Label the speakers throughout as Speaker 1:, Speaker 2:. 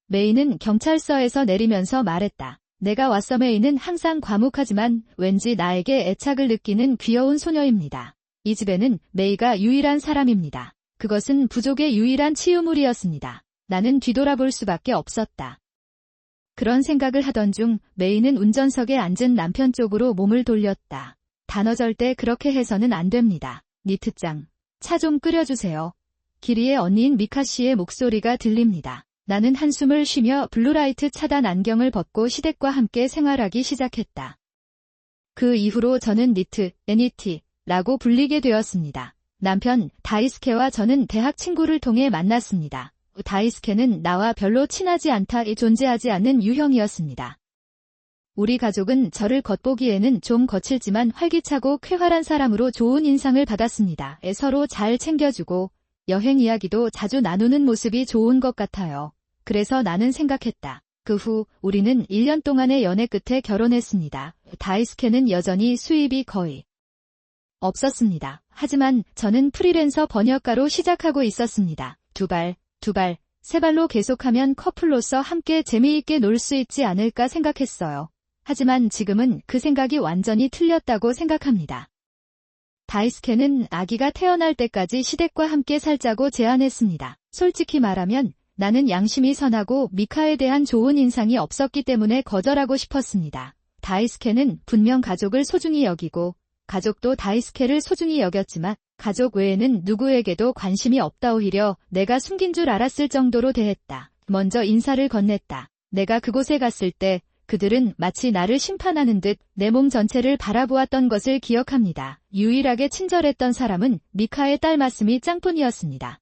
Speaker 1: 메이는 경찰서에서 내리면서 말했다. 내가 왔어. 메이는 항상 과묵하지만 왠지 나에게 애착을 느끼는 귀여운 소녀입니다. 이 집에는 메이가 유일한 사람입니다. 그것은 부족의 유일한 치유물이었습니다. 나는 뒤돌아볼 수밖에 없었다. 그런 생각을 하던 중 메이는 운전석에 앉은 남편 쪽으로 몸을 돌렸다. 단어 절대 그렇게 해서는 안 됩니다. 니트짱, 차 좀 끓여주세요. 기리의 언니인 미카 씨의 목소리가 들립니다. 나는 한숨을 쉬며 블루라이트 차단 안경을 벗고 시댁과 함께 생활하기 시작했다. 그 이후로 저는 니트, 애니티라고 불리게 되었습니다. 남편 다이스케와 저는 대학 친구를 통해 만났습니다. 다이스케는 나와 별로 친하지 않다 존재하지 않는 유형이었습니다. 우리 가족은 저를 겉보기에는 좀 거칠지만 활기차고 쾌활한 사람으로 좋은 인상을 받았습니다. 서로 잘 챙겨주고 여행 이야기도 자주 나누는 모습이 좋은 것 같아요. 그래서 나는 생각했다. 그 후 우리는 1년 동안의 연애 끝에 결혼했습니다. 다이스케는 여전히 수입이 거의 없었습니다. 하지만 저는 프리랜서 번역가로 시작하고 있었습니다. 두 발, 세 발로 계속하면 커플로서 함께 재미있게 놀 수 있지 않을까 생각했어요. 하지만 지금은 그 생각이 완전히 틀렸다고 생각합니다. 다이스케는 아기가 태어날 때까지 시댁과 함께 살자고 제안했습니다. 솔직히 말하면 나는 양심이 선하고 미카에 대한 좋은 인상이 없었기 때문에 거절하고 싶었습니다. 다이스케는 분명 가족을 소중히 여기고 가족도 다이스케를 소중히 여겼지만 가족 외에는 누구에게도 관심이 없다. 오히려 내가 숨긴 줄 알았을 정도로 대했다. 먼저 인사를 건넸다. 내가 그곳에 갔을 때 그들은 마치 나를 심판하는 듯 내 몸 전체를 바라보았던 것을 기억합니다. 유일하게 친절했던 사람은 미카의 딸 마스미 짱뿐이었습니다.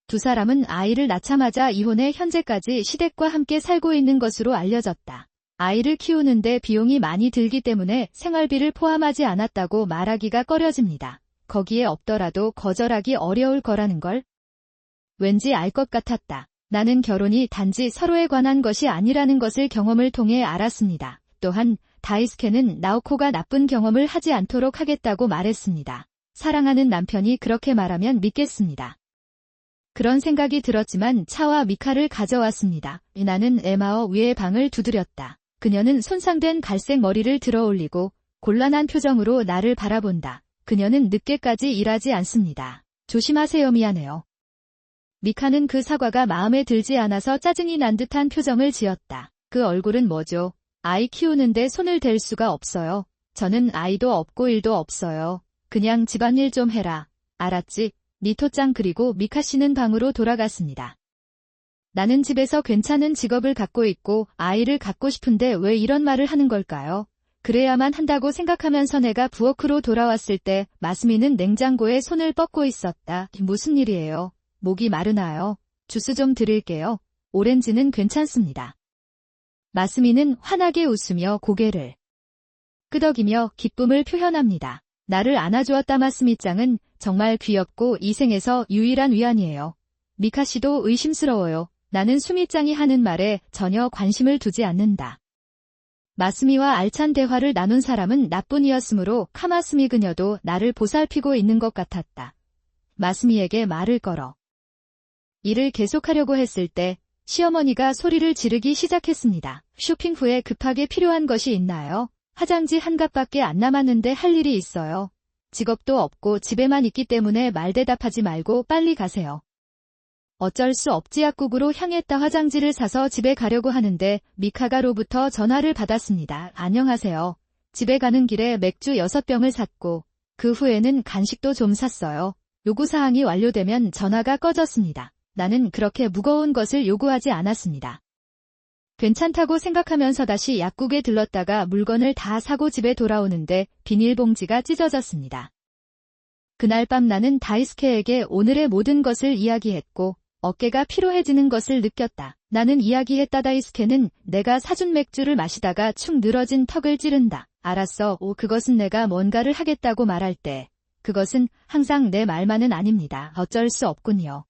Speaker 1: 두 사람은 아이를 낳자마자 이혼해 현재까지 시댁과 함께 살고 있는 것으로 알려졌다. 아이를 키우는데 비용이 많이 들기 때문에 생활비를 포함하지 않았다고 말하기가 꺼려집니다. 거기에 없더라도 거절하기 어려울 거라는 걸 왠지 알 것 같았다. 나는 결혼이 단지 서로에 관한 것이 아니라는 것을 경험을 통해 알았습니다. 또한 다이스케는 나오코가 나쁜 경험을 하지 않도록 하겠다고 말했습니다. 사랑하는 남편이 그렇게 말하면 믿겠습니다. 그런 생각이 들었지만 차와 미카를 가져왔습니다. 나는 에마어 위의 방을 두드렸다. 그녀는 손상된 갈색 머리를 들어올리고 곤란한 표정으로 나를 바라본다. 그녀는 늦게까지 일하지 않습니다. 조심하세요. 미안해요. 미카는 그 사과가 마음에 들지 않아서 짜증이 난 듯한 표정을 지었다. 그 얼굴은 뭐죠? 아이 키우는데 손을 댈 수가 없어요. 저는 아이도 없고 일도 없어요. 그냥 집안일 좀 해라. 알았지? 니토짱. 그리고 미카 씨는 방으로 돌아갔습니다. 나는 집에서 괜찮은 직업을 갖고 있고 아이를 갖고 싶은데 왜 이런 말을 하는 걸까요? 그래야만 한다고 생각하면서 내가 부엌으로 돌아왔을 때 마스미는 냉장고에 손을 뻗고 있었다. 무슨 일이에요? 목이 마르나요? 주스 좀 드릴게요. 오렌지는 괜찮습니다. 마스미는 환하게 웃으며 고개를 끄덕이며 기쁨을 표현합니다. 나를 안아주었다. 마스미짱은 정말 귀엽고 이 생에서 유일한 위안이에요. 미카 씨도 의심스러워요. 나는 수미짱이 하는 말에 전혀 관심을 두지 않는다. 마스미와 알찬 대화를 나눈 사람은 나뿐이었으므로 카마스미 그녀도 나를 보살피고 있는 것 같았다. 마스미에게 말을 걸어 일을 계속하려고 했을 때 시어머니가 소리를 지르기 시작했습니다. 쇼핑 후에 급하게 필요한 것이 있나요? 화장지 한 값밖에 안 남았는데 할 일이 있어요. 직업도 없고 집에만 있기 때문에 말대답하지 말고 빨리 가세요. 어쩔 수 없지. 약국으로 향했다. 화장지를 사서 집에 가려고 하는데 미카가로부터 전화를 받았습니다. 안녕하세요. 집에 가는 길에 맥주 6병을 샀고 그 후에는 간식도 좀 샀어요. 요구사항이 완료되면 전화가 꺼졌습니다. 나는 그렇게 무거운 것을 요구하지 않았습니다. 괜찮다고 생각하면서 다시 약국에 들렀다가 물건을 다 사고 집에 돌아오는데 비닐봉지가 찢어졌습니다. 그날 밤 나는 다이스케에게 오늘의 모든 것을 이야기했고 어깨가 피로해지는 것을 느꼈다. 나는 이야기했다. 다이스케는 내가 사준 맥주를 마시다가 축 늘어진 턱을 찌른다. 알았어. 그것은 내가 뭔가를 하겠다고 말할 때 그것은 항상 내 말만은 아닙니다. 어쩔 수 없군요.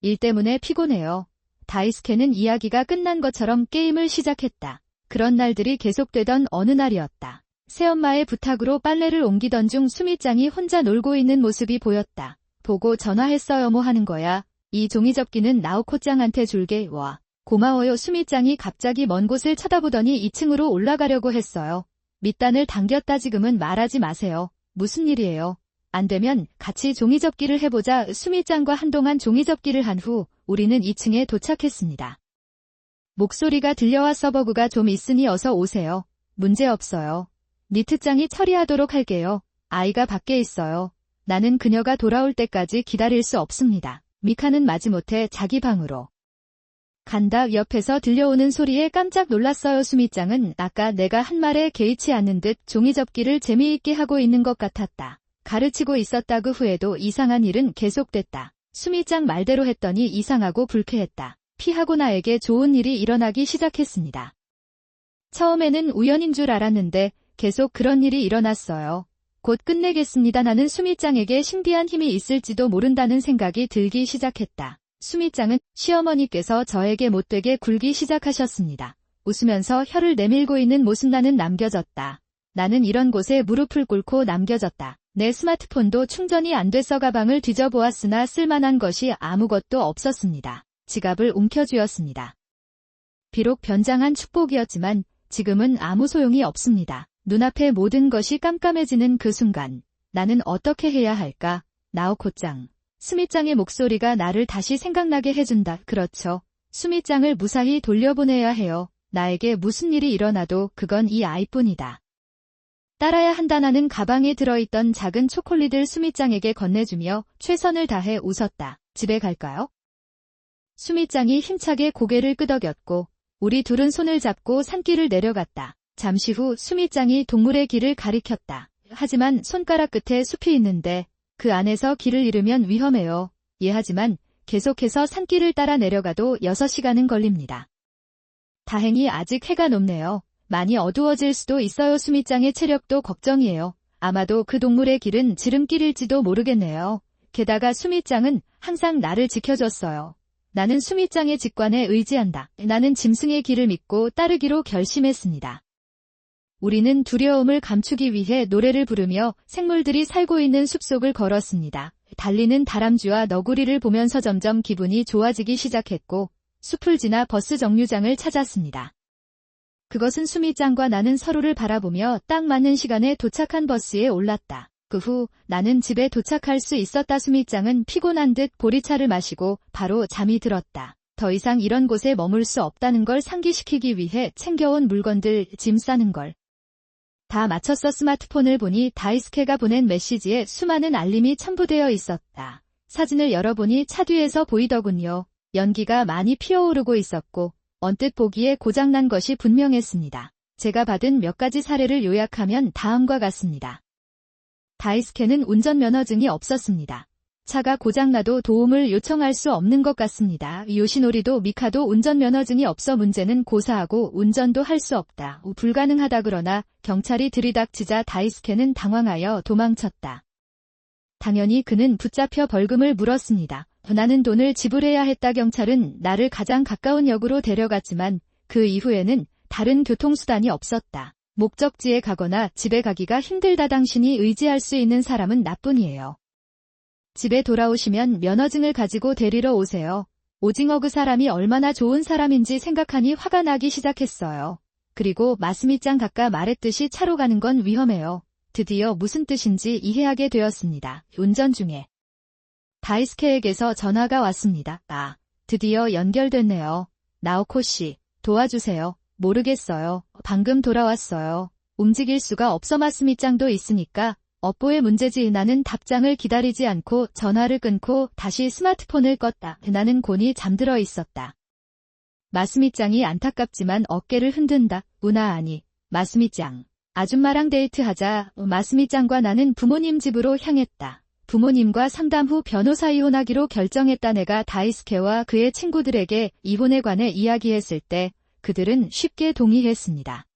Speaker 1: 일 때문에 피곤해요. 다이스케는 이야기가 끝난 것처럼 게임을 시작했다. 그런 날들이 계속되던 어느 날이었다. 새엄마의 부탁으로 빨래를 옮기던 중 수미짱이 혼자 놀고 있는 모습이 보였다. 보고 전화했어요. 뭐 하는 거야? 이 종이접기는 나오코짱한테 줄게. 와. 고마워요. 수미짱이 갑자기 먼 곳을 쳐다보더니 2층으로 올라가려고 했어요. 밑단을 당겼다. 지금은 말하지 마세요. 무슨 일이에요? 안 되면 같이 종이접기를 해보자. 수미짱과 한동안 종이접기를 한 후 우리는 2층에 도착했습니다. 목소리가 들려와 서버구가 좀 있으니 어서 오세요. 문제 없어요. 니트장이 처리하도록 할게요. 아이가 밖에 있어요. 나는 그녀가 돌아올 때까지 기다릴 수 없습니다. 미카는 마지못해 자기 방으로 간다. 옆에서 들려오는 소리에 깜짝 놀랐어요. 수미짱은 아까 내가 한 말에 개의치 않는 듯 종이접기를 재미있게 하고 있는 것 같았다. 가르치고 있었다. 그 후에도 이상한 일은 계속됐다. 수미짱 말대로 했더니 이상하고 불쾌했다. 피하고 나에게 좋은 일이 일어나기 시작했습니다. 처음에는 우연인 줄 알았는데 계속 그런 일이 일어났어요. 곧 끝내겠습니다. 나는 수미짱에게 신비한 힘이 있을지도 모른다는 생각이 들기 시작했다. 수미짱은 시어머니께서 저에게 못되게 굴기 시작하셨습니다. 웃으면서 혀를 내밀고 있는 모습. 나는 남겨졌다. 나는 이런 곳에 무릎을 꿇고 남겨졌다. 내 스마트폰도 충전이 안 돼서 가방을 뒤져보았으나 쓸만한 것이 아무것도 없었습니다. 지갑을 움켜쥐었습니다. 비록 변장한 축복이었지만 지금은 아무 소용이 없습니다. 눈앞의 모든 것이 깜깜해지는 그 순간 나는 어떻게 해야 할까? 나오코짱. 수미짱의 목소리가 나를 다시 생각나게 해준다. 그렇죠. 수미짱을 무사히 돌려보내야 해요. 나에게 무슨 일이 일어나도 그건 이 아이뿐이다. 따라야 한다. 나는 가방에 들어있던 작은 초콜릿을 수미짱에게 건네주며 최선을 다해 웃었다. 집에 갈까요? 수미짱이 힘차게 고개를 끄덕였고 우리 둘은 손을 잡고 산길을 내려갔다. 잠시 후 수미짱이 동물의 길을 가리켰다. 하지만 손가락 끝에 숲이 있는데 그 안에서 길을 잃으면 위험해요. 예, 하지만 계속해서 산길을 따라 내려가도 6시간은 걸립니다. 다행히 아직 해가 높네요. 많이 어두워질 수도 있어요. 수미짱의 체력도 걱정이에요. 아마도 그 동물의 길은 지름길일지도 모르겠네요. 게다가 수미짱은 항상 나를 지켜줬어요. 나는 수미짱의 직관에 의지한다. 나는 짐승의 길을 믿고 따르기로 결심했습니다. 우리는 두려움을 감추기 위해 노래를 부르며 생물들이 살고 있는 숲속을 걸었습니다. 달리는 다람쥐와 너구리를 보면서 점점 기분이 좋아지기 시작했고 숲을 지나 버스 정류장을 찾았습니다. 그것은 수미짱과 나는 서로를 바라보며 딱 맞는 시간에 도착한 버스에 올랐다. 그 후 나는 집에 도착할 수 있었다. 수미짱은 피곤한 듯 보리차를 마시고 바로 잠이 들었다. 더 이상 이런 곳에 머물 수 없다는 걸 상기시키기 위해 챙겨온 물건들, 짐 싸는 걸 다 마쳤어. 스마트폰을 보니 다이스케가 보낸 메시지에 수많은 알림이 첨부되어 있었다. 사진을 열어보니 차 뒤에서 보이더군요. 연기가 많이 피어오르고 있었고 언뜻 보기에 고장난 것이 분명했습니다. 제가 받은 몇 가지 사례를 요약하면 다음과 같습니다. 다이스케는 운전면허증이 없었습니다. 차가 고장나도 도움을 요청할 수 없는 것 같습니다. 요시노리도 미카도 운전면허증이 없어 문제는 고사하고 운전도 할 수 없다. 불가능하다. 그러나 경찰이 들이닥치자 다이스케는 당황하여 도망쳤다. 당연히 그는 붙잡혀 벌금을 물었습니다. 나는 돈을 지불해야 했다. 경찰은 나를 가장 가까운 역으로 데려갔지만 그 이후에는 다른 교통수단이 없었다. 목적지에 가거나 집에 가기가 힘들다. 당신이 의지할 수 있는 사람은 나뿐이에요. 집에 돌아오시면 면허증을 가지고 데리러 오세요. 오징어 그 사람이 얼마나 좋은 사람인지 생각하니 화가 나기 시작했어요. 그리고 마스미짱 각가 말했듯이 차로 가는 건 위험해요. 드디어 무슨 뜻인지 이해하게 되었습니다. 운전 중에 다이스케에게서 전화가 왔습니다. 아, 드디어 연결됐네요. 나오코 씨, 도와주세요. 모르겠어요. 방금 돌아왔어요. 움직일 수가 없어. 마스미짱도 있으니까 업보의 문제지. 나는 답장을 기다리지 않고 전화를 끊고 다시 스마트폰을 껐다. 나는 곤히 잠들어 있었다. 마스미짱이 안타깝지만 어깨를 흔든다. 우나 아니, 마스미짱. 아줌마랑 데이트하자. 마스미짱과 나는 부모님 집으로 향했다. 부모님과 상담 후 변호사 이혼하기로 결정했다. 내가 다이스케와 그의 친구들에게 이혼에 관해 이야기했을 때 그들은 쉽게 동의했습니다.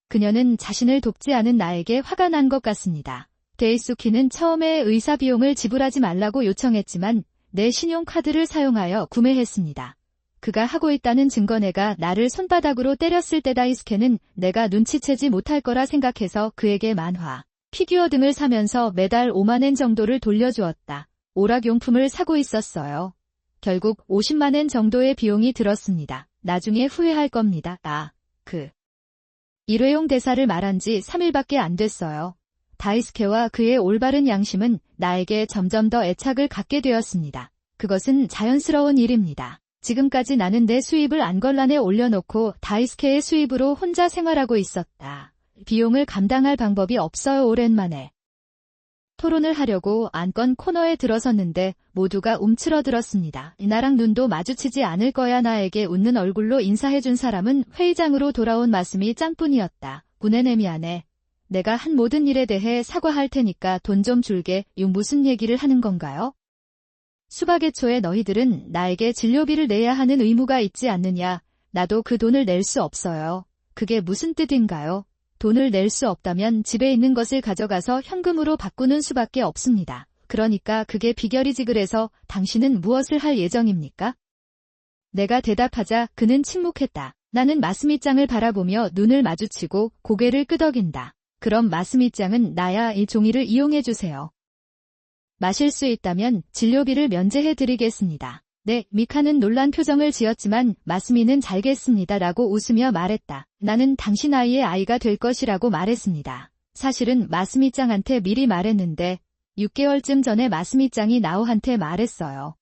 Speaker 1: 그녀는 자신을 돕지 않은 나에게 화가 난 것 같습니다. 데이수키는 처음에 의사 비용을 지불하지 말라고 요청했지만 내 신용카드를 사용하여 구매했습니다. 그가 하고 있다는 증거. 내가 나를 손바닥으로 때렸을 때 다이스케는 내가 눈치채지 못할 거라 생각해서 그에게 만화, 피규어 등을 사면서 매달 5만엔 정도를 돌려주었다. 오락용품을 사고 있었어요. 결국 50만엔 정도의 비용이 들었습니다. 나중에 후회할 겁니다. 일회용 대사를 말한 지 3일밖에 안 됐어요. 다이스케와 그의 올바른 양심은 나에게 점점 더 애착을 갖게 되었습니다. 그것은 자연스러운 일입니다. 지금까지 나는 내 수입을 안걸란에 올려놓고 다이스케의 수입으로 혼자 생활하고 있었다. 비용을 감당할 방법이 없어요. 오랜만에 토론을 하려고 안건 코너에 들어섰는데 모두가 움츠러들었습니다. 나랑 눈도 마주치지 않을 거야. 나에게 웃는 얼굴로 인사해준 사람은 회의장으로 돌아온 마스미 짱뿐이었다. 보내내 미안해. 내가 한 모든 일에 대해 사과할 테니까 돈 좀 줄게. 무슨 얘기를 하는 건가요? 수박의 초에 너희들은 나에게 진료비를 내야 하는 의무가 있지 않느냐. 나도 그 돈을 낼 수 없어요. 그게 무슨 뜻인가요? 돈을 낼 수 없다면 집에 있는 것을 가져가서 현금으로 바꾸는 수밖에 없습니다. 그러니까 그게 비결이지. 그래서 당신은 무엇을 할 예정입니까? 내가 대답하자 그는 침묵했다. 나는 마스미짱을 바라보며 눈을 마주치고 고개를 끄덕인다. 그럼 마스미짱은 나야 이 종이를 이용해주세요. 마실 수 있다면 진료비를 면제해드리겠습니다. 네, 미카는 놀란 표정을 지었지만 마스미는 잘겠습니다 라고 웃으며 말했다. 나는 당신 아이의 아이가 될 것이라고 말했습니다. 사실은 마스미짱한테 미리 말했는데 6개월쯤 전에 마스미짱이 나오한테 말했어요.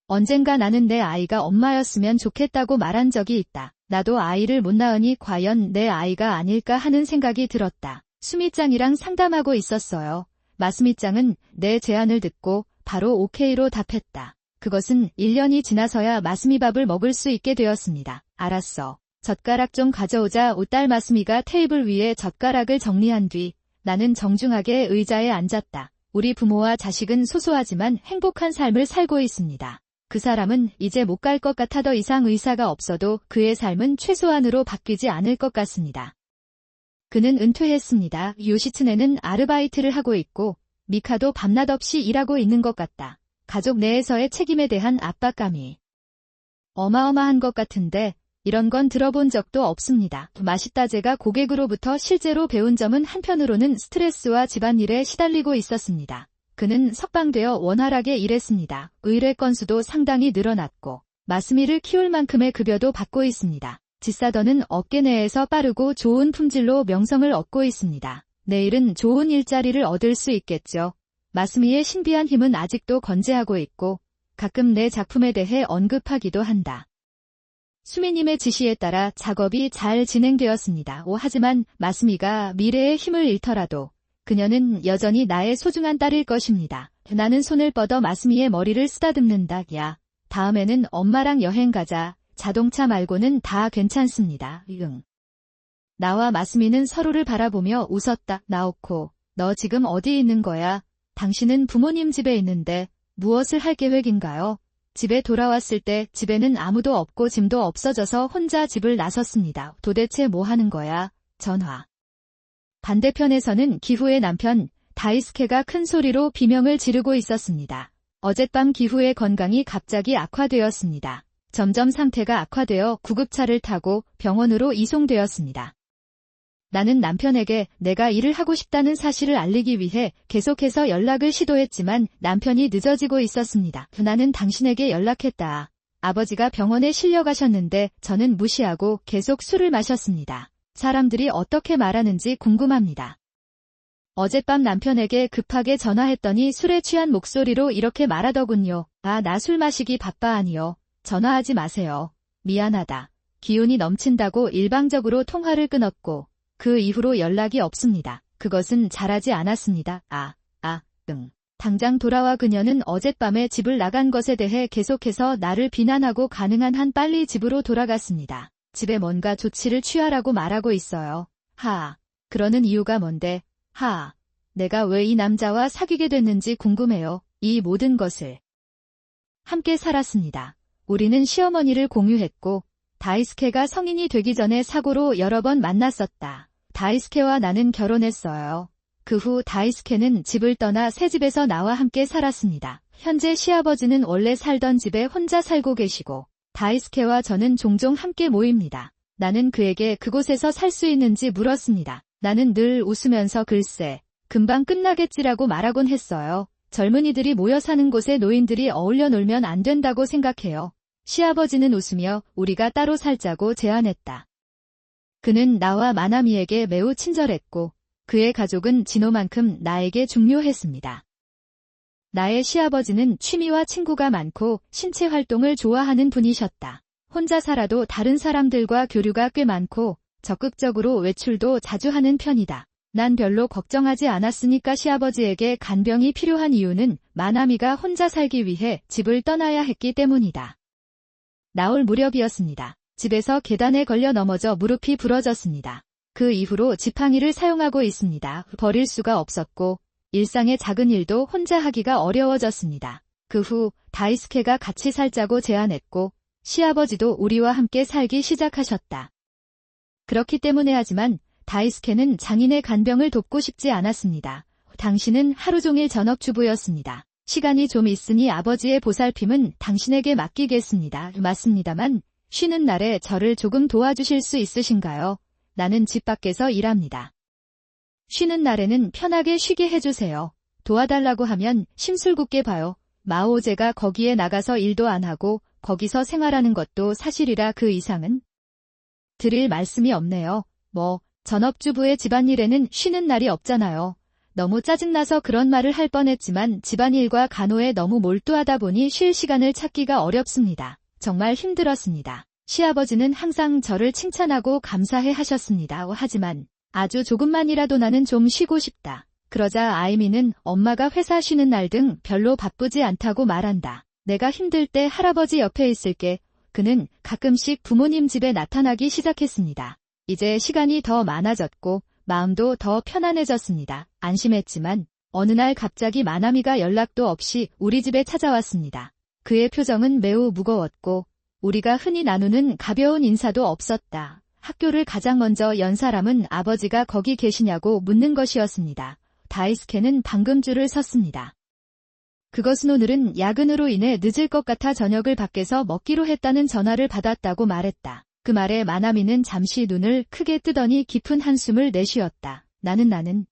Speaker 1: 언젠가 나는 내 아이가 엄마였으면 좋겠다고 말한 적이 있다. 나도 아이를 못 낳으니 과연 내 아이가 아닐까 하는 생각이 들었다. 수미짱이랑 상담하고 있었어요. 마스미짱은 내 제안을 듣고 바로 오케이로 답했다. 그것은 1년이 지나서야 마스미밥을 먹을 수 있게 되었습니다. 알았어. 젓가락 좀 가져오자. 오딸 마스미가 테이블 위에 젓가락을 정리한 뒤 나는 정중하게 의자에 앉았다. 우리 부모와 자식은 소소하지만 행복한 삶을 살고 있습니다. 그 사람은 이제 못 갈 것 같아. 더 이상 의사가 없어도 그의 삶은 최소한으로 바뀌지 않을 것 같습니다. 그는 은퇴했습니다. 요시츠네는 아르바이트를 하고 있고 미카도 밤낮 없이 일하고 있는 것 같다. 가족 내에서의 책임에 대한 압박감이 어마어마한 것 같은데 이런 건 들어본 적도 없습니다. 맛있다. 제가 고객으로부터 실제로 배운 점은 한편으로는 스트레스와 집안일에 시달리고 있었습니다. 그는 석방되어 원활하게 일했습니다. 의뢰 건수도 상당히 늘어났고 마스미를 키울 만큼의 급여도 받고 있습니다. 지사더는 업계 내에서 빠르고 좋은 품질로 명성을 얻고 있습니다. 내일은 좋은 일자리를 얻을 수 있겠죠. 마스미의 신비한 힘은 아직도 건재하고 있고 가끔 내 작품에 대해 언급하기도 한다. 수미님의 지시에 따라 작업이 잘 진행되었습니다. 하지만 마스미가 미래의 힘을 잃더라도 그녀는 여전히 나의 소중한 딸일 것입니다. 나는 손을 뻗어 마스미의 머리를 쓰다듬는다. 야, 다음에는 엄마랑 여행 가자. 자동차 말고는 다 괜찮습니다. 응. 나와 마스미는 서로를 바라보며 웃었다. 나오코, 너 지금 어디 있는 거야? 당신은 부모님 집에 있는데 무엇을 할 계획인가요? 집에 돌아왔을 때 집에는 아무도 없고 짐도 없어져서 혼자 집을 나섰습니다. 도대체 뭐 하는 거야? 전화. 반대편에서는 기후의 남편 다이스케가 큰 소리로 비명을 지르고 있었습니다. 어젯밤 기후의 건강이 갑자기 악화되었습니다. 점점 상태가 악화되어 구급차를 타고 병원으로 이송되었습니다. 나는 남편에게 내가 일을 하고 싶다는 사실을 알리기 위해 계속해서 연락을 시도했지만 남편이 늦어지고 있었습니다. 나는 당신에게 연락했다. 아버지가 병원에 실려가셨는데 저는 무시하고 계속 술을 마셨습니다. 사람들이 어떻게 말하는지 궁금합니다. 어젯밤 남편에게 급하게 전화했더니 술에 취한 목소리로 이렇게 말하더군요. 나 술 마시기 바빠. 아니요. 전화하지 마세요. 미안하다. 기운이 넘친다고 일방적으로 통화를 끊었고 그 이후로 연락이 없습니다. 그것은 잘하지 않았습니다. 당장 돌아와. 그녀는 어젯밤에 집을 나간 것에 대해 계속해서 나를 비난하고 가능한 한 빨리 집으로 돌아갔습니다. 집에 뭔가 조치를 취하라고 말하고 있어요. 그러는 이유가 뭔데? 내가 왜 이 남자와 사귀게 됐는지 궁금해요. 이 모든 것을 함께 살았습니다. 우리는 시어머니를 공유했고 다이스케가 성인이 되기 전에 사고로 여러 번 만났었다. 다이스케와 나는 결혼했어요. 그 후 다이스케는 집을 떠나 새 집에서 나와 함께 살았습니다. 현재 시아버지는 원래 살던 집에 혼자 살고 계시고 다이스케와 저는 종종 함께 모입니다. 나는 그에게 그곳에서 살 수 있는지 물었습니다. 나는 늘 웃으면서 글쎄, 금방 끝나겠지라고 말하곤 했어요. 젊은이들이 모여 사는 곳에 노인들이 어울려 놀면 안 된다고 생각해요. 시아버지는 웃으며 우리가 따로 살자고 제안했다. 그는 나와 마나미에게 매우 친절했고 그의 가족은 진호만큼 나에게 중요했습니다. 나의 시아버지는 취미와 친구가 많고 신체 활동을 좋아하는 분이셨다. 혼자 살아도 다른 사람들과 교류가 꽤 많고 적극적으로 외출도 자주 하는 편이다. 난 별로 걱정하지 않았으니까 시아버지에게 간병이 필요한 이유는 마나미가 혼자 살기 위해 집을 떠나야 했기 때문이다. 나올 무렵이었습니다. 집에서 계단에 걸려 넘어져 무릎이 부러졌습니다. 그 이후로 지팡이를 사용하고 있습니다. 버릴 수가 없었고 일상의 작은 일도 혼자 하기가 어려워졌습니다. 그 후 다이스케가 같이 살자고 제안했고 시아버지도 우리와 함께 살기 시작하셨다. 그렇기 때문에 하지만 다이스케는 장인의 간병을 돕고 싶지 않았습니다. 당신은 하루 종일 전업주부였습니다. 시간이 좀 있으니 아버지의 보살핌은 당신에게 맡기겠습니다. 맞습니다만 쉬는 날에 저를 조금 도와주실 수 있으신가요? 나는 집 밖에서 일합니다. 쉬는 날에는 편하게 쉬게 해주세요. 도와달라고 하면 심술궂게 봐요. 마오제가 거기에 나가서 일도 안 하고 거기서 생활하는 것도 사실이라 그 이상은 드릴 말씀이 없네요. 전업주부의 집안일에는 쉬는 날이 없잖아요. 너무 짜증나서 그런 말을 할 뻔했지만 집안일과 간호에 너무 몰두하다 보니 쉴 시간을 찾기가 어렵습니다. 정말 힘들었습니다. 시아버지는 항상 저를 칭찬하고 감사해 하셨습니다. 하지만 아주 조금만이라도 나는 좀 쉬고 싶다. 그러자 아이미는 엄마가 회사 쉬는 날 등 별로 바쁘지 않다고 말한다. 내가 힘들 때 할아버지 옆에 있을게. 그는 가끔씩 부모님 집에 나타나기 시작했습니다. 이제 시간이 더 많아졌고 마음도 더 편안해졌습니다. 안심했지만 어느 날 갑자기 마나미가 연락도 없이 우리 집에 찾아왔습니다. 그의 표정은 매우 무거웠고 우리가 흔히 나누는 가벼운 인사도 없었다. 학교를 가장 먼저 연 사람은 아버지가 거기 계시냐고 묻는 것이었습니다. 다이스케는 방금 줄을 섰습니다. 그것은 오늘은 야근으로 인해 늦을 것 같아 저녁을 밖에서 먹기로 했다는 전화를 받았다고 말했다. 그 말에 마나미는 잠시 눈을 크게 뜨더니 깊은 한숨을 내쉬었다. 나는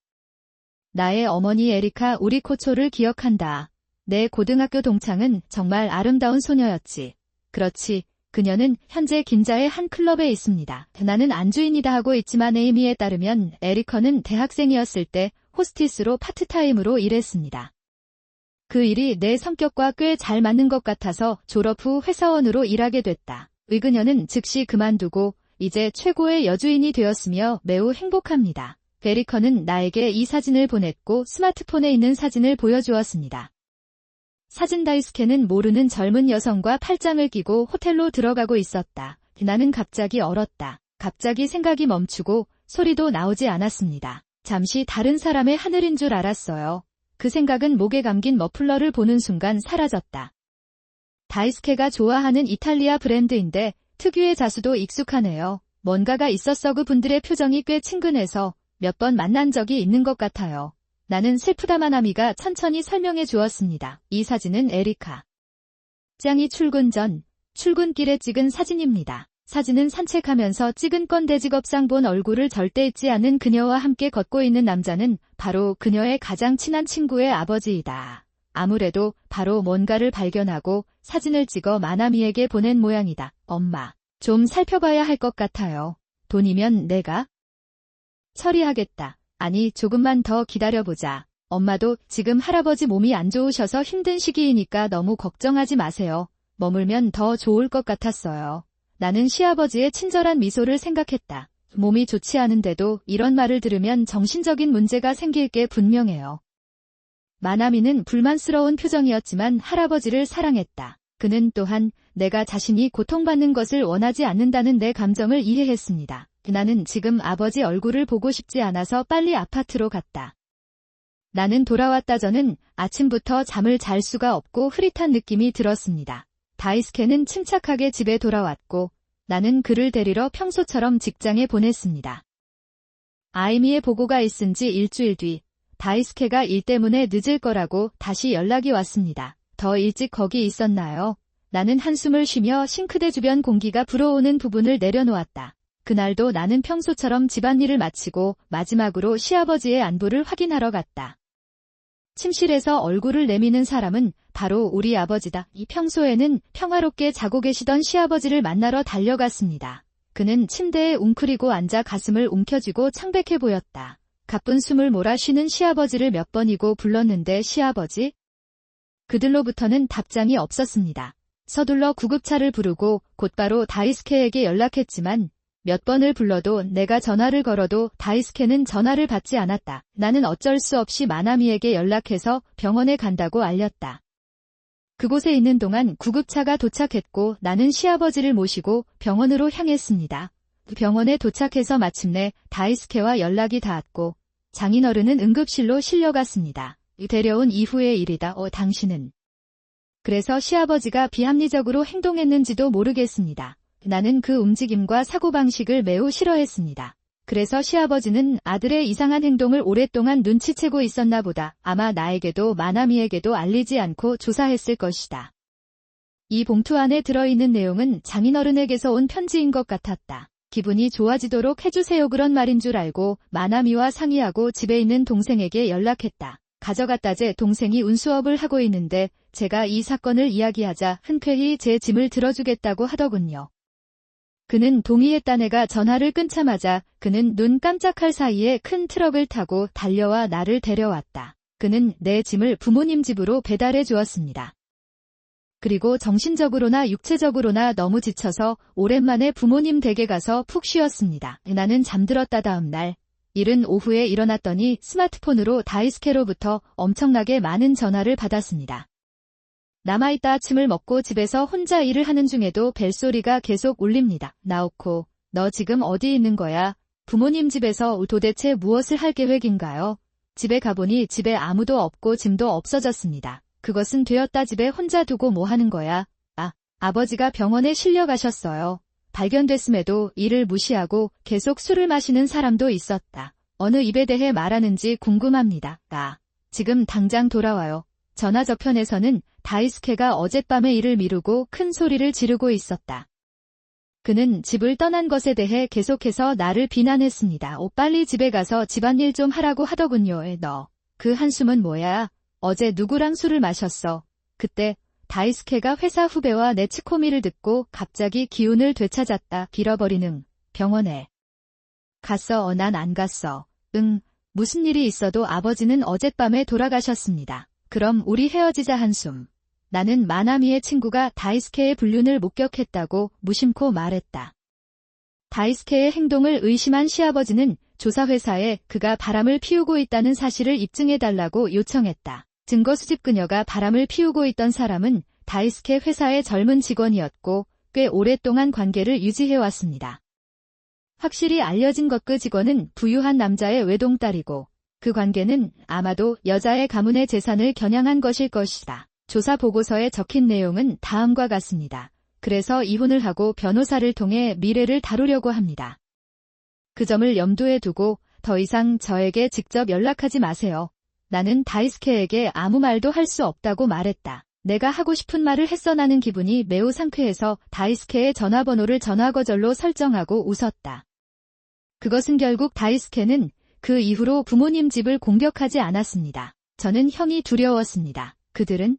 Speaker 1: 나의 어머니 에리카 우리코초를 기억한다. 내 고등학교 동창은 정말 아름다운 소녀였지. 그렇지. 그녀는 현재 긴자의 한 클럽에 있습니다. 나는 안주인이다 하고 있지만 에이미에 따르면 에리커는 대학생이었을 때 호스티스로 파트타임으로 일했습니다. 그 일이 내 성격과 꽤 잘 맞는 것 같아서 졸업 후 회사원으로 일하게 됐다. 그녀는 즉시 그만두고 이제 최고의 여주인이 되었으며 매우 행복합니다. 에리커는 나에게 이 사진을 보냈고 스마트폰에 있는 사진을 보여주었습니다. 사진 다이스케는 모르는 젊은 여성과 팔짱을 끼고 호텔로 들어가고 있었다. 나는 갑자기 얼었다. 갑자기 생각이 멈추고 소리도 나오지 않았습니다. 잠시 다른 사람의 하늘인 줄 알았어요. 그 생각은 목에 감긴 머플러를 보는 순간 사라졌다. 다이스케가 좋아하는 이탈리아 브랜드인데 특유의 자수도 익숙하네요. 뭔가가 있었어. 그분들의 표정이 꽤 친근해서 몇 번 만난 적이 있는 것 같아요. 나는 슬프다. 마나미가 천천히 설명해 주었습니다. 이 사진은 에리카 짱이 출근 전 출근길에 찍은 사진입니다. 사진은 산책하면서 찍은 건데 직업상 본 얼굴을 절대 잊지 않는 그녀와 함께 걷고 있는 남자는 바로 그녀의 가장 친한 친구의 아버지이다. 아무래도 바로 뭔가를 발견하고 사진을 찍어 마나미에게 보낸 모양이다. 엄마, 좀 살펴봐야 할 것 같아요. 돈이면 내가 처리하겠다. 아니, 조금만 더 기다려보자. 엄마도 지금 할아버지 몸이 안 좋으셔서 힘든 시기이니까 너무 걱정하지 마세요. 머물면 더 좋을 것 같았어요. 나는 시아버지의 친절한 미소를 생각했다. 몸이 좋지 않은데도 이런 말을 들으면 정신적인 문제가 생길 게 분명해요. 마나미는 불만스러운 표정이었지만 할아버지를 사랑했다. 그는 또한 내가 자신이 고통받는 것을 원하지 않는다는 내 감정을 이해했습니다. 나는 지금 아버지 얼굴을 보고 싶지 않아서 빨리 아파트로 갔다. 나는 돌아왔다. 저는 아침부터 잠을 잘 수가 없고 흐릿한 느낌이 들었습니다. 다이스케는 침착하게 집에 돌아왔고 나는 그를 데리러 평소처럼 직장에 보냈습니다. 아이미의 보고가 있은 지 일주일 뒤 다이스케가 일 때문에 늦을 거라고 다시 연락이 왔습니다. 더 일찍 거기 있었나요? 나는 한숨을 쉬며 싱크대 주변 공기가 불어오는 부분을 내려놓았다. 그날도 나는 평소처럼 집안일을 마치고 마지막으로 시아버지의 안부를 확인하러 갔다. 침실에서 얼굴을 내미는 사람은 바로 우리 아버지다. 이 평소에는 평화롭게 자고 계시던 시아버지를 만나러 달려갔습니다. 그는 침대에 웅크리고 앉아 가슴을 움켜쥐고 창백해 보였다. 가쁜 숨을 몰아 쉬는 시아버지를 몇 번이고 불렀는데 시아버지? 그들로부터는 답장이 없었습니다. 서둘러 구급차를 부르고 곧바로 다이스케에게 연락했지만 몇 번을 불러도 내가 전화를 걸어도 다이스케는 전화를 받지 않았다. 나는 어쩔 수 없이 마나미에게 연락해서 병원에 간다고 알렸다. 그곳에 있는 동안 구급차가 도착했고 나는 시아버지를 모시고 병원으로 향했습니다. 병원에 도착해서 마침내 다이스케와 연락이 닿았고 장인어른은 응급실로 실려갔습니다. 데려온 이후의 일이다. 당신은? 그래서 시아버지가 비합리적으로 행동했는지도 모르겠습니다. 나는 그 움직임과 사고방식을 매우 싫어했습니다. 그래서 시아버지는 아들의 이상한 행동을 오랫동안 눈치채고 있었나 보다. 아마 나에게도 마나미에게도 알리지 않고 조사했을 것이다. 이 봉투 안에 들어있는 내용은 장인어른에게서 온 편지인 것 같았다. 기분이 좋아지도록 해주세요 그런 말인 줄 알고 마나미와 상의하고 집에 있는 동생에게 연락했다. 가져갔다제 동생이 운수업을 하고 있는데 제가 이 사건을 이야기하자 흔쾌히 제 짐을 들어주겠다고 하더군요. 그는 동의했다네가 전화를 끊자마자 그는 눈 깜짝할 사이에 큰 트럭을 타고 달려와 나를 데려왔다. 그는 내 짐을 부모님 집으로 배달해 주었습니다. 그리고 정신적으로나 육체적으로나 너무 지쳐서 오랜만에 부모님 댁에 가서 푹 쉬었습니다. 나는 잠들었다. 다음 날 이른 오후에 일어났더니 스마트폰으로 다이스케로부터 엄청나게 많은 전화를 받았습니다. 남아있다 아침을 먹고 집에서 혼자 일을 하는 중에도 벨소리가 계속 울립니다. 나오코, 너 지금 어디 있는 거야? 부모님 집에서 도대체 무엇을 할 계획인가요? 집에 가보니 집에 아무도 없고 짐도 없어졌습니다. 그것은 되었다. 집에 혼자 두고 뭐 하는 거야? 아버지가 병원에 실려가셨어요. 발견됐음에도 이를 무시하고 계속 술을 마시는 사람도 있었다. 어느 입에 대해 말하는지 궁금합니다. 지금 당장 돌아와요. 전화 저편에서는 다이스케가 어젯밤에 일을 미루고 큰 소리를 지르고 있었다. 그는 집을 떠난 것에 대해 계속해서 나를 비난했습니다. 빨리 집에 가서 집안일 좀 하라고 하더군요. 너, 그 한숨은 뭐야? 어제 누구랑 술을 마셨어? 그때 다이스케가 회사 후배와 내 치코미를 듣고 갑자기 기운을 되찾았다. 빌어버리는 병원에 갔어. 난 안 갔어. 무슨 일이 있어도 아버지는 어젯밤에 돌아가셨습니다. 그럼 우리 헤어지자. 한숨. 나는 마나미의 친구가 다이스케의 불륜을 목격했다고 무심코 말했다. 다이스케의 행동을 의심한 시아버지는 조사회사에 그가 바람을 피우고 있다는 사실을 입증해달라고 요청했다. 증거 수집. 그녀가 바람을 피우고 있던 사람은 다이스케 회사의 젊은 직원이었고 꽤 오랫동안 관계를 유지해왔습니다. 확실히 알려진 것. 그 직원은 부유한 남자의 외동딸이고 그 관계는 아마도 여자의 가문의 재산을 겨냥한 것일 것이다. 조사 보고서에 적힌 내용은 다음과 같습니다. 그래서 이혼을 하고 변호사를 통해 미래를 다루려고 합니다. 그 점을 염두에 두고 더 이상 저에게 직접 연락하지 마세요. 나는 다이스케에게 아무 말도 할 수 없다고 말했다. 내가 하고 싶은 말을 했어. 나는 기분이 매우 상쾌해서 다이스케의 전화번호를 전화거절로 설정하고 웃었다. 그것은 결국 다이스케는 그 이후로 부모님 집을 공격하지 않았습니다. 저는 형이 두려웠습니다. 그들은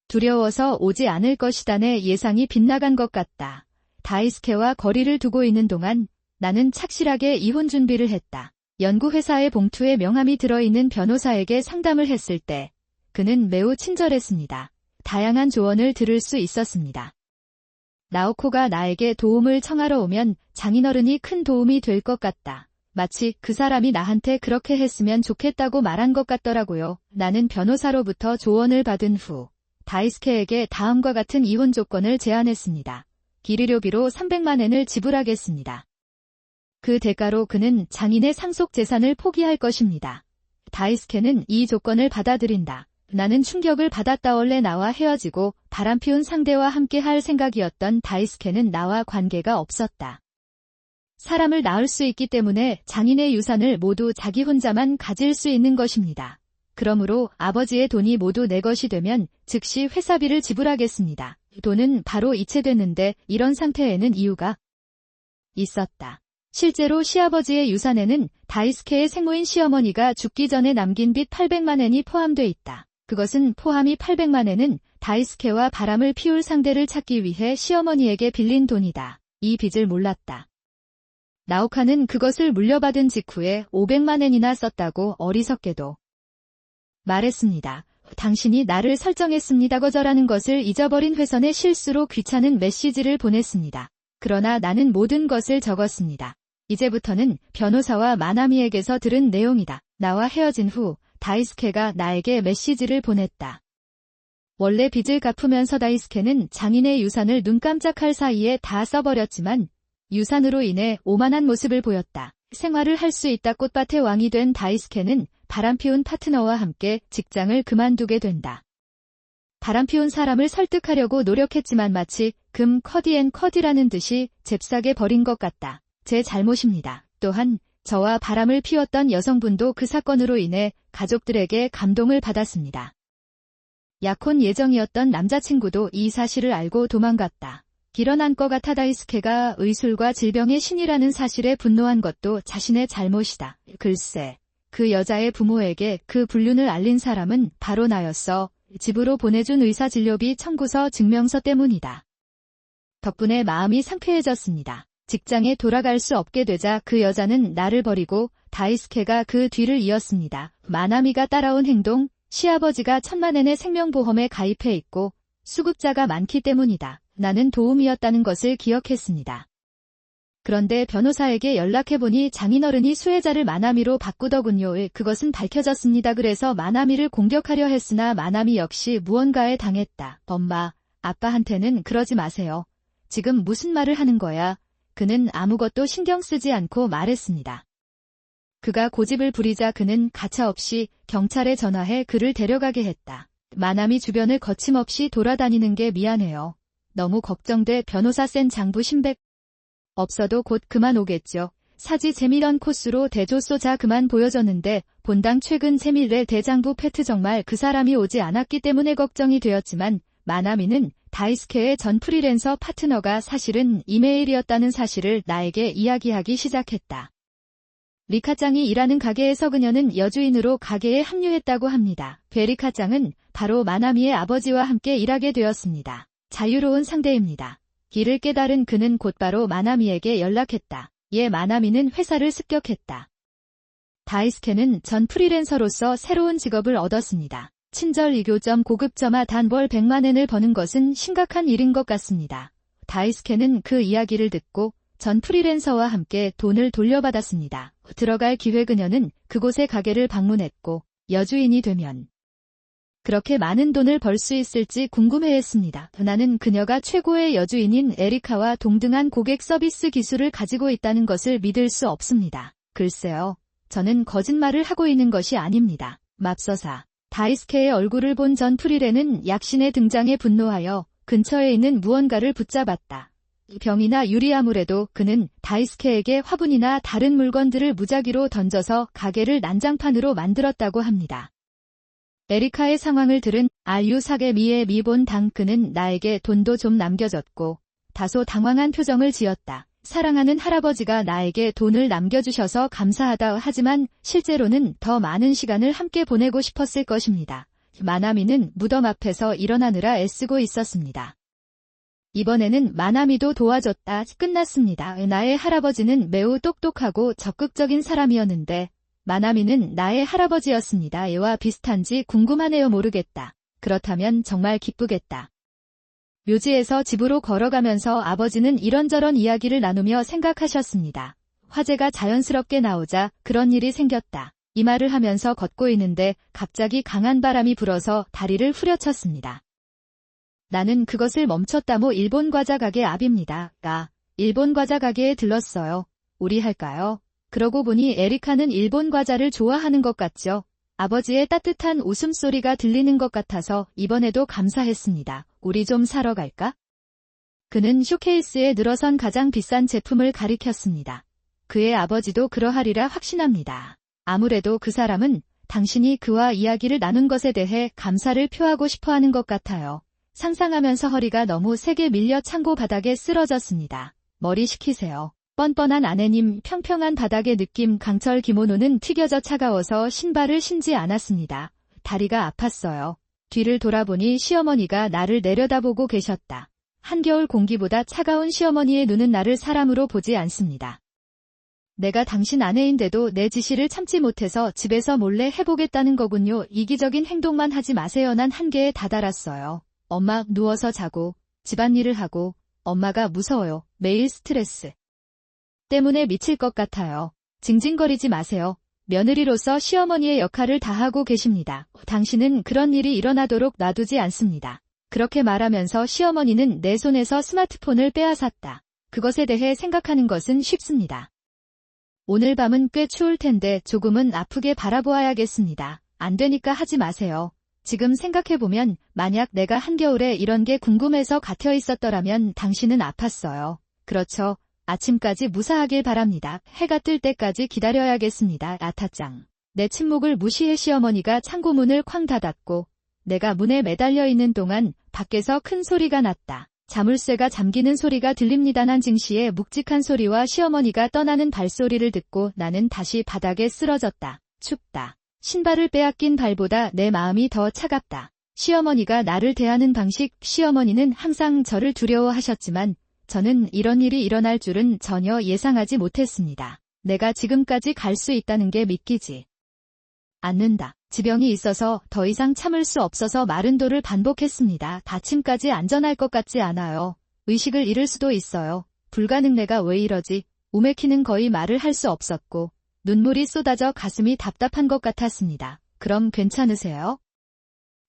Speaker 1: 두려워서 오지 않을 것이다. 내 예상이 빗나간 것 같다. 다이스케와 거리를 두고 있는 동안 나는 착실하게 이혼 준비를 했다. 연구회사의 봉투에 명함이 들어있는 변호사에게 상담을 했을 때 그는 매우 친절했습니다. 다양한 조언을 들을 수 있었습니다. 나오코가 나에게 도움을 청하러 오면 장인어른이 큰 도움이 될 것 같다. 마치 그 사람이 나한테 그렇게 했으면 좋겠다고 말한 것 같더라고요. 나는 변호사로부터 조언을 받은 후 다이스케에게 다음과 같은 이혼 조건을 제안했습니다. 기르료비로 300만 엔을 지불하겠습니다. 그 대가로 그는 장인의 상속 재산을 포기할 것입니다. 다이스케는 이 조건을 받아들인다. 나는 충격을 받았다. 원래 나와 헤어지고 바람피운 상대와 함께 할 생각이었던 다이스케는 나와 관계가 없었다. 사람을 낳을 수 있기 때문에 장인의 유산을 모두 자기 혼자만 가질 수 있는 것입니다. 그러므로 아버지의 돈이 모두 내 것이 되면 즉시 회사비를 지불하겠습니다. 돈은 바로 이체됐는데 이런 상태에는 이유가 있었다. 실제로 시아버지의 유산에는 다이스케의 생모인 시어머니가 죽기 전에 남긴 빚 800만 엔이 포함돼 있다. 그것은 포함이 800만 엔은 다이스케와 바람을 피울 상대를 찾기 위해 시어머니에게 빌린 돈이다. 이 빚을 몰랐다. 나오카는 그것을 물려받은 직후에 500만 엔이나 썼다고 어리석게도 말했습니다. 당신이 나를 설정했습니다. 거절하는 것을 잊어버린 회선에 실수로 귀찮은 메시지를 보냈습니다. 그러나 나는 모든 것을 적었습니다. 이제부터는 변호사와 마나미에게서 들은 내용이다. 나와 헤어진 후 다이스케가 나에게 메시지를 보냈다. 원래 빚을 갚으면서 다이스케는 장인의 유산을 눈 깜짝할 사이에 다 써버렸지만 유산으로 인해 오만한 모습을 보였다. 생활을 할 수 있다. 꽃밭의 왕이 된 다이스케는 바람피운 파트너와 함께 직장을 그만두게 된다. 바람피운 사람을 설득하려고 노력했지만 마치 금 커디앤 커디라는 듯이 잽싸게 버린 것 같다. 제 잘못입니다. 또한 저와 바람을 피웠던 여성분도 그 사건으로 인해 가족들에게 감동을 받았습니다. 약혼 예정이었던 남자친구도 이 사실을 알고 도망갔다. 길어난 것 같아. 다이스케가 의술과 질병의 신이라는 사실에 분노한 것도 자신의 잘못이다. 글쎄, 그 여자의 부모에게 그 불륜을 알린 사람은 바로 나였어. 집으로 보내준 의사진료비 청구서 증명서 때문이다. 덕분에 마음이 상쾌해졌습니다. 직장에 돌아갈 수 없게 되자 그 여자는 나를 버리고 다이스케가 그 뒤를 이었습니다. 마나미가 따라온 행동, 시아버지가 1000만 엔의 생명보험에 가입해 있고 수급자가 많기 때문이다. 나는 도움이었다는 것을 기억했습니다. 그런데 변호사에게 연락해보니 장인어른이 수혜자를 마나미로 바꾸더군요. 그것은 밝혀졌습니다. 그래서 마나미를 공격하려 했으나 마나미 역시 무언가에 당했다. 엄마, 아빠한테는 그러지 마세요. 지금 무슨 말을 하는 거야? 그는 아무것도 신경 쓰지 않고 말했습니다. 그가 고집을 부리자 그는 가차없이 경찰에 전화해 그를 데려가게 했다. 마나미 주변을 거침없이 돌아다니는 게 미안해요. 너무 걱정돼. 변호사 센 장부 신백 없어도 곧 그만 오겠죠. 사지 재미런 코스로 대조쏘자 그만 보여줬는데 본당 최근 재밀레 대장부 패트 정말 그 사람이 오지 않았기 때문에 걱정이 되었지만 마나미는 다이스케의 전 프리랜서 파트너가 사실은 이메일이었다는 사실을 나에게 이야기하기 시작했다. 리카짱이 일하는 가게에서 그녀는 여주인으로 가게에 합류했다고 합니다. 베리카짱은 바로 마나미의 아버지와 함께 일하게 되었습니다. 자유로운 상대입니다. 이를 깨달은 그는 곧바로 마나미에게 연락했다. 이에 마나미는 회사를 습격했다. 다이스케는 전 프리랜서로서 새로운 직업을 얻었습니다. 친절 이교점 고급점아 단월 100만 엔을 버는 것은 심각한 일인 것 같습니다. 다이스케는 그 이야기를 듣고 전 프리랜서와 함께 돈을 돌려받았습니다. 들어갈 기회 그녀는 그곳의 가게를 방문했고 여주인이 되면 그렇게 많은 돈을 벌 수 있을지 궁금해했습니다. 나는 그녀가 최고의 여주인인 에리카와 동등한 고객 서비스 기술을 가지고 있다는 것을 믿을 수 없습니다. 글쎄요. 저는 거짓말을 하고 있는 것이 아닙니다. 맙서사. 다이스케의 얼굴을 본 전 프리레는 약신의 등장에 분노하여 근처에 있는 무언가를 붙잡았다. 병이나 유리 아무래도 그는 다이스케에게 화분이나 다른 물건들을 무작위로 던져서 가게를 난장판으로 만들었다고 합니다. 에리카의 상황을 들은 알유사게미의 미본 그는 나에게 돈도 좀 남겨줬고 다소 당황한 표정을 지었다. 사랑하는 할아버지가 나에게 돈을 남겨주셔서 감사하다. 하지만 실제로는 더 많은 시간을 함께 보내고 싶었을 것입니다. 마나미는 무덤 앞에서 일어나느라 애쓰고 있었습니다. 이번에는 마나미도 도와줬다. 끝났습니다. 나의 할아버지는 매우 똑똑하고 적극적인 사람이었는데 마나미는 나의 할아버지였습니다. 얘와 비슷한지 궁금하네요. 모르겠다. 그렇다면 정말 기쁘겠다. 묘지에서 집으로 걸어가면서 아버지는 이런저런 이야기를 나누며 생각하셨습니다. 화재가 자연스럽게 나오자 그런 일이 생겼다. 이 말을 하면서 걷고 있는데 갑자기 강한 바람이 불어서 다리를 후려쳤습니다. 나는 그것을 멈췄다. 일본 과자 가게 앞입니다. 일본 과자 가게에 들렀어요. 우리 할까요? 그러고 보니 에리카는 일본 과자를 좋아하는 것 같죠. 아버지의 따뜻한 웃음소리가 들리는 것 같아서 이번에도 감사했습니다. 우리 좀 사러 갈까? 그는 쇼케이스에 늘어선 가장 비싼 제품을 가리켰습니다. 그의 아버지도 그러하리라 확신합니다. 아무래도 그 사람은 당신이 그와 이야기를 나눈 것에 대해 감사를 표하고 싶어하는 것 같아요. 상상하면서 허리가 너무 세게 밀려 창고 바닥에 쓰러졌습니다. 머리 식히세요. 뻔뻔한 아내님, 평평한 바닥의 느낌. 강철 기모노는 튀겨져 차가워서 신발을 신지 않았습니다. 다리가 아팠어요. 뒤를 돌아보니 시어머니가 나를 내려다보고 계셨다. 한겨울 공기보다 차가운 시어머니의 눈은 나를 사람으로 보지 않습니다. 내가 당신 아내인데도 내 지시를 참지 못해서 집에서 몰래 해보겠다는 거군요. 이기적인 행동만 하지 마세요. 난 한계에 다다랐어요. 엄마, 누워서 자고, 집안일을 하고, 엄마가 무서워요. 매일 스트레스 때문에 미칠 것 같아요. 징징거리지 마세요. 며느리로서 시어머니의 역할을 다하고 계십니다. 당신은 그런 일이 일어나도록 놔두지 않습니다. 그렇게 말하면서 시어머니는 내 손에서 스마트폰을 빼앗았다. 그것에 대해 생각하는 것은 쉽습니다. 오늘 밤은 꽤 추울 텐데 조금은 아프게 바라보아야겠습니다. 안 되니까 하지 마세요. 지금 생각해보면 만약 내가 한겨울에 이런 게 궁금해서 갇혀 있었더라면 당신은 아팠어요. 그렇죠. 아침까지 무사하길 바랍니다. 해가 뜰 때까지 기다려야겠습니다. 아타짱. 내 침묵을 무시해 시어머니가 창고문을 쾅 닫았고 내가 문에 매달려 있는 동안 밖에서 큰 소리가 났다. 자물쇠가 잠기는 소리가 들립니다. 난 증시의 묵직한 소리와 시어머니가 떠나는 발소리를 듣고 나는 다시 바닥에 쓰러졌다. 춥다. 신발을 빼앗긴 발보다 내 마음이 더 차갑다. 시어머니가 나를 대하는 방식, 시어머니는 항상 저를 두려워하셨지만 저는 이런 일이 일어날 줄은 전혀 예상하지 못했습니다. 내가 지금까지 갈 수 있다는 게 믿기지 않는다. 지병이 있어서 더 이상 참을 수 없어서 마른 도를 반복했습니다. 다침까지 안전할 것 같지 않아요. 의식을 잃을 수도 있어요. 불가능. 내가 왜 이러지? 우메키는 거의 말을 할 수 없었고 눈물이 쏟아져 가슴이 답답한 것 같았습니다. 그럼 괜찮으세요?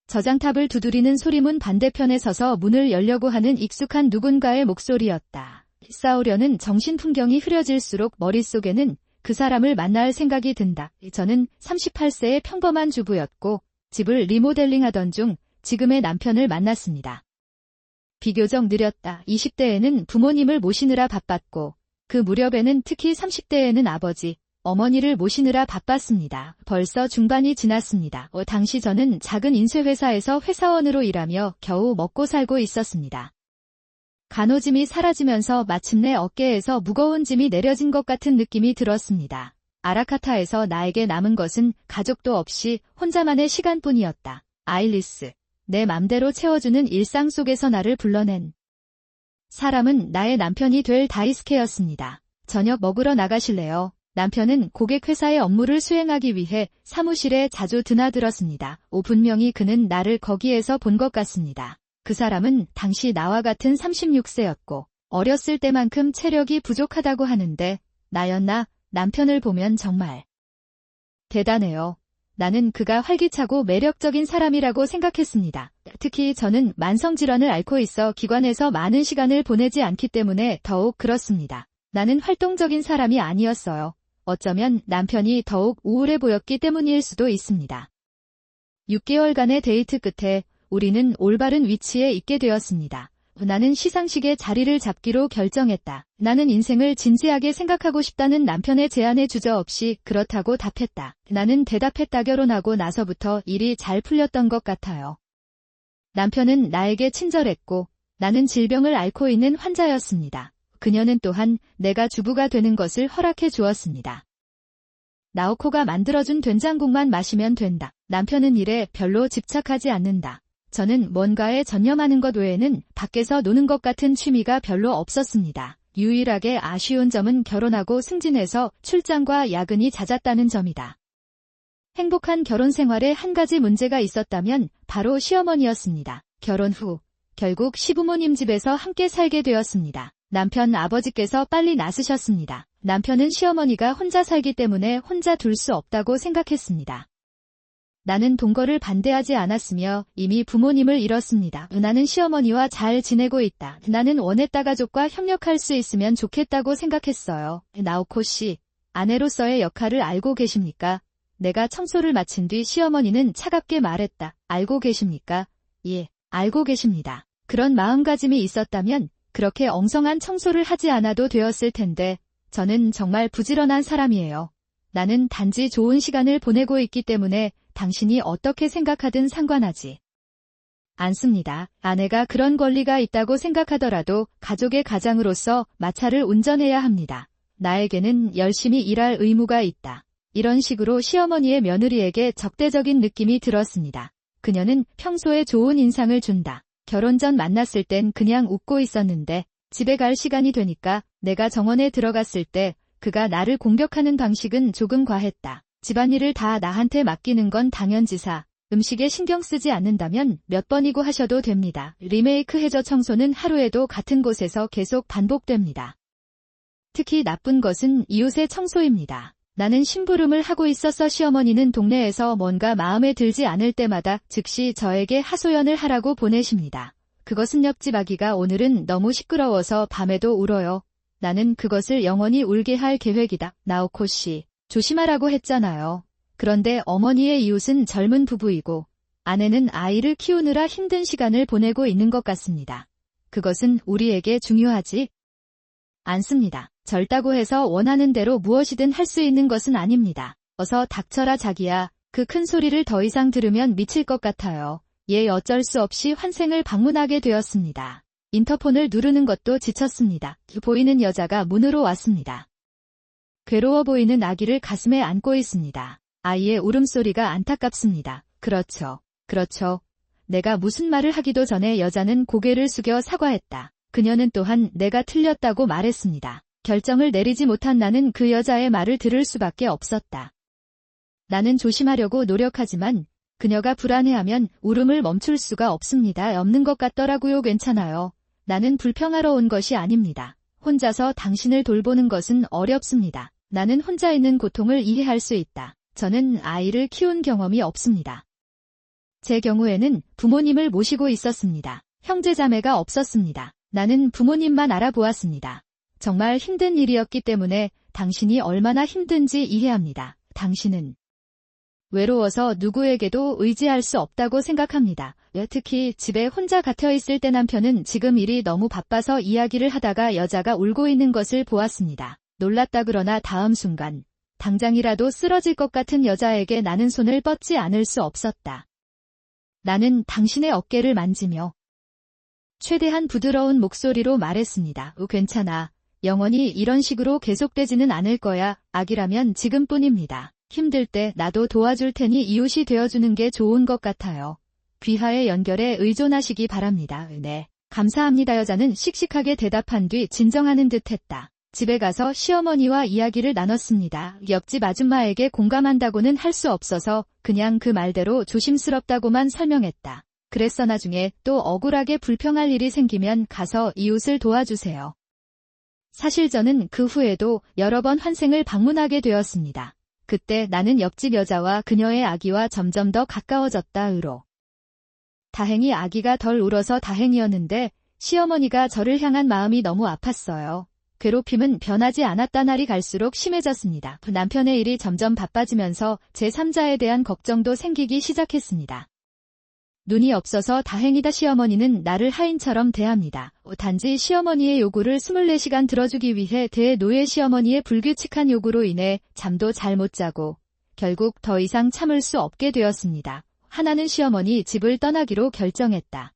Speaker 1: 저장탑을 두드리는 소리문 반대편에 서서 문을 열려고 하는 익숙한 누군가의 목소리였다. 싸우려는 정신풍경이 흐려질수록 머릿속에는 그 사람을 만날 생각이 든다. 저는 38세의 평범한 주부였고 집을 리모델링하던 중 지금의 남편을 만났습니다. 비교적 느렸다. 20대에는 부모님을 모시느라 바빴고 그 무렵에는 특히 30대에는 아버지, 어머니를 모시느라 바빴습니다. 벌써 중반이 지났습니다. 당시 저는 작은 인쇄회사에서 회사원으로 일하며 겨우 먹고 살고 있었습니다. 간호짐이 사라지면서 마침내 어깨에서 무거운 짐이 내려진 것 같은 느낌이 들었습니다. 아라카타에서 나에게 남은 것은 가족도 없이 혼자만의 시간뿐이었다. 아일리스, 내 맘대로 채워주는 일상 속에서 나를 불러낸 사람은 나의 남편이 될 다이스케였습니다. 저녁 먹으러 나가실래요? 남편은 고객회사의 업무를 수행하기 위해 사무실에 자주 드나들었습니다. 분명히 그는 나를 거기에서 본 것 같습니다. 그 사람은 당시 나와 같은 36세였고 어렸을 때만큼 체력이 부족하다고 하는데 나였나? 남편을 보면 정말 대단해요. 나는 그가 활기차고 매력적인 사람이라고 생각했습니다. 특히 저는 만성질환을 앓고 있어 기관에서 많은 시간을 보내지 않기 때문에 더욱 그렇습니다. 나는 활동적인 사람이 아니었어요. 어쩌면 남편이 더욱 우울해 보였기 때문일 수도 있습니다. 6개월간의 데이트 끝에 우리는 올바른 위치에 있게 되었습니다. 나는 시상식에 자리를 잡기로 결정했다. 나는 인생을 진지하게 생각하고 싶다는 남편의 제안에 주저없이 그렇다고 답했다. 나는 대답했다. 결혼하고 나서부터 일이 잘 풀렸던 것 같아요. 남편은 나에게 친절했고 나는 질병을 앓고 있는 환자였습니다. 그녀는 또한 내가 주부가 되는 것을 허락해 주었습니다. 나오코가 만들어준 된장국만 마시면 된다. 남편은 일에 별로 집착하지 않는다. 저는 뭔가에 전념하는 것 외에는 밖에서 노는 것 같은 취미가 별로 없었습니다. 유일하게 아쉬운 점은 결혼하고 승진해서 출장과 야근이 잦았다는 점이다. 행복한 결혼 생활에 한 가지 문제가 있었다면 바로 시어머니였습니다. 결혼 후 결국 시부모님 집에서 함께 살게 되었습니다. 남편 아버지께서 빨리 나으셨습니다. 남편은 시어머니가 혼자 살기 때문에 혼자 둘 수 없다고 생각했습니다. 나는 동거를 반대하지 않았으며 이미 부모님을 잃었습니다. 나는 시어머니와 잘 지내고 있다. 나는 원했다. 가족과 협력할 수 있으면 좋겠다고 생각했어요. 나오코 씨, 아내로서의 역할을 알고 계십니까? 내가 청소를 마친 뒤 시어머니는 차갑게 말했다. 알고 계십니까? 예, 알고 계십니다. 그런 마음가짐이 있었다면 그렇게 엉성한 청소를 하지 않아도 되었을 텐데 저는 정말 부지런한 사람이에요. 나는 단지 좋은 시간을 보내고 있기 때문에 당신이 어떻게 생각하든 상관하지 않습니다. 아내가 그런 권리가 있다고 생각하더라도 가족의 가장으로서 마차를 운전해야 합니다. 나에게는 열심히 일할 의무가 있다. 이런 식으로 시어머니의 며느리에게 적대적인 느낌이 들었습니다. 그녀는 평소에 좋은 인상을 준다. 결혼 전 만났을 땐 그냥 웃고 있었는데 집에 갈 시간이 되니까 내가 정원에 들어갔을 때 그가 나를 공격하는 방식은 조금 과했다. 집안일을 다 나한테 맡기는 건 당연지사. 음식에 신경 쓰지 않는다면 몇 번이고 하셔도 됩니다. 리메이크 해저 청소는 하루에도 같은 곳에서 계속 반복됩니다. 특히 나쁜 것은 이웃의 청소입니다. 나는 심부름을 하고 있어서 시어머니는 동네에서 뭔가 마음에 들지 않을 때마다 즉시 저에게 하소연을 하라고 보내십니다. 그것은 옆집 아기가 오늘은 너무 시끄러워서 밤에도 울어요. 나는 그것을 영원히 울게 할 계획이다. 나오코 씨, 조심하라고 했잖아요. 그런데 어머니의 이웃은 젊은 부부이고 아내는 아이를 키우느라 힘든 시간을 보내고 있는 것 같습니다. 그것은 우리에게 중요하지 않습니다. 젊다고 해서 원하는 대로 무엇이든 할 수 있는 것은 아닙니다. 어서 닥쳐라 자기야. 그 큰 소리를 더 이상 들으면 미칠 것 같아요. 예, 어쩔 수 없이 환생을 방문하게 되었습니다. 인터폰을 누르는 것도 지쳤습니다. 보이는 여자가 문으로 왔습니다. 괴로워 보이는 아기를 가슴에 안고 있습니다. 아이의 울음소리가 안타깝습니다. 그렇죠. 그렇죠. 내가 무슨 말을 하기도 전에 여자는 고개를 숙여 사과했다. 그녀는 또한 내가 틀렸다고 말했습니다. 결정을 내리지 못한 나는 그 여자의 말을 들을 수밖에 없었다. 나는 조심하려고 노력하지만 그녀가 불안해하면 울음을 멈출 수가 없습니다. 없는 것 같더라고요. 괜찮아요. 나는 불평하러 온 것이 아닙니다. 혼자서 당신을 돌보는 것은 어렵습니다. 나는 혼자 있는 고통을 이해할 수 있다. 저는 아이를 키운 경험이 없습니다. 제 경우에는 부모님을 모시고 있었습니다. 형제자매가 없었습니다. 나는 부모님만 알아보았습니다. 정말 힘든 일이었기 때문에 당신이 얼마나 힘든지 이해합니다. 당신은 외로워서 누구에게도 의지할 수 없다고 생각합니다. 특히 집에 혼자 갇혀 있을 때 남편은 지금 일이 너무 바빠서 이야기를 하다가 여자가 울고 있는 것을 보았습니다. 놀랐다 그러나 다음 순간 당장이라도 쓰러질 것 같은 여자에게 나는 손을 뻗지 않을 수 없었다. 나는 당신의 어깨를 만지며 최대한 부드러운 목소리로 말했습니다. 괜찮아. 영원히 이런 식으로 계속되지는 않을 거야. 아기라면 지금뿐입니다. 힘들 때 나도 도와줄 테니 이웃이 되어주는 게 좋은 것 같아요. 귀하의 연결에 의존하시기 바랍니다. 네. 감사합니다. 여자는 씩씩하게 대답한 뒤 진정하는 듯 했다. 집에 가서 시어머니와 이야기를 나눴습니다. 옆집 아줌마에게 공감한다고는 할 수 없어서 그냥 그 말대로 조심스럽다고만 설명했다. 그랬어. 나중에 또 억울하게 불평할 일이 생기면 가서 이웃을 도와주세요. 사실 저는 그 후에도 여러 번 환생을 방문하게 되었습니다. 그때 나는 옆집 여자와 그녀의 아기와 점점 더 가까워졌다. 다행히 아기가 덜 울어서 다행이었는데 시어머니가 저를 향한 마음이 너무 아팠어요. 괴롭힘은 변하지 않았다. 날이 갈수록 심해졌습니다. 남편의 일이 점점 바빠지면서 제3자에 대한 걱정도 생기기 시작했습니다. 눈이 없어서 다행이다. 시어머니는 나를 하인처럼 대합니다. 단지 시어머니의 요구를 24시간 들어주기 위해 대노예 시어머니의 불규칙한 요구로 인해 잠도 잘 못 자고 결국 더 이상 참을 수 없게 되었습니다. 하나는 시어머니 집을 떠나기로 결정했다.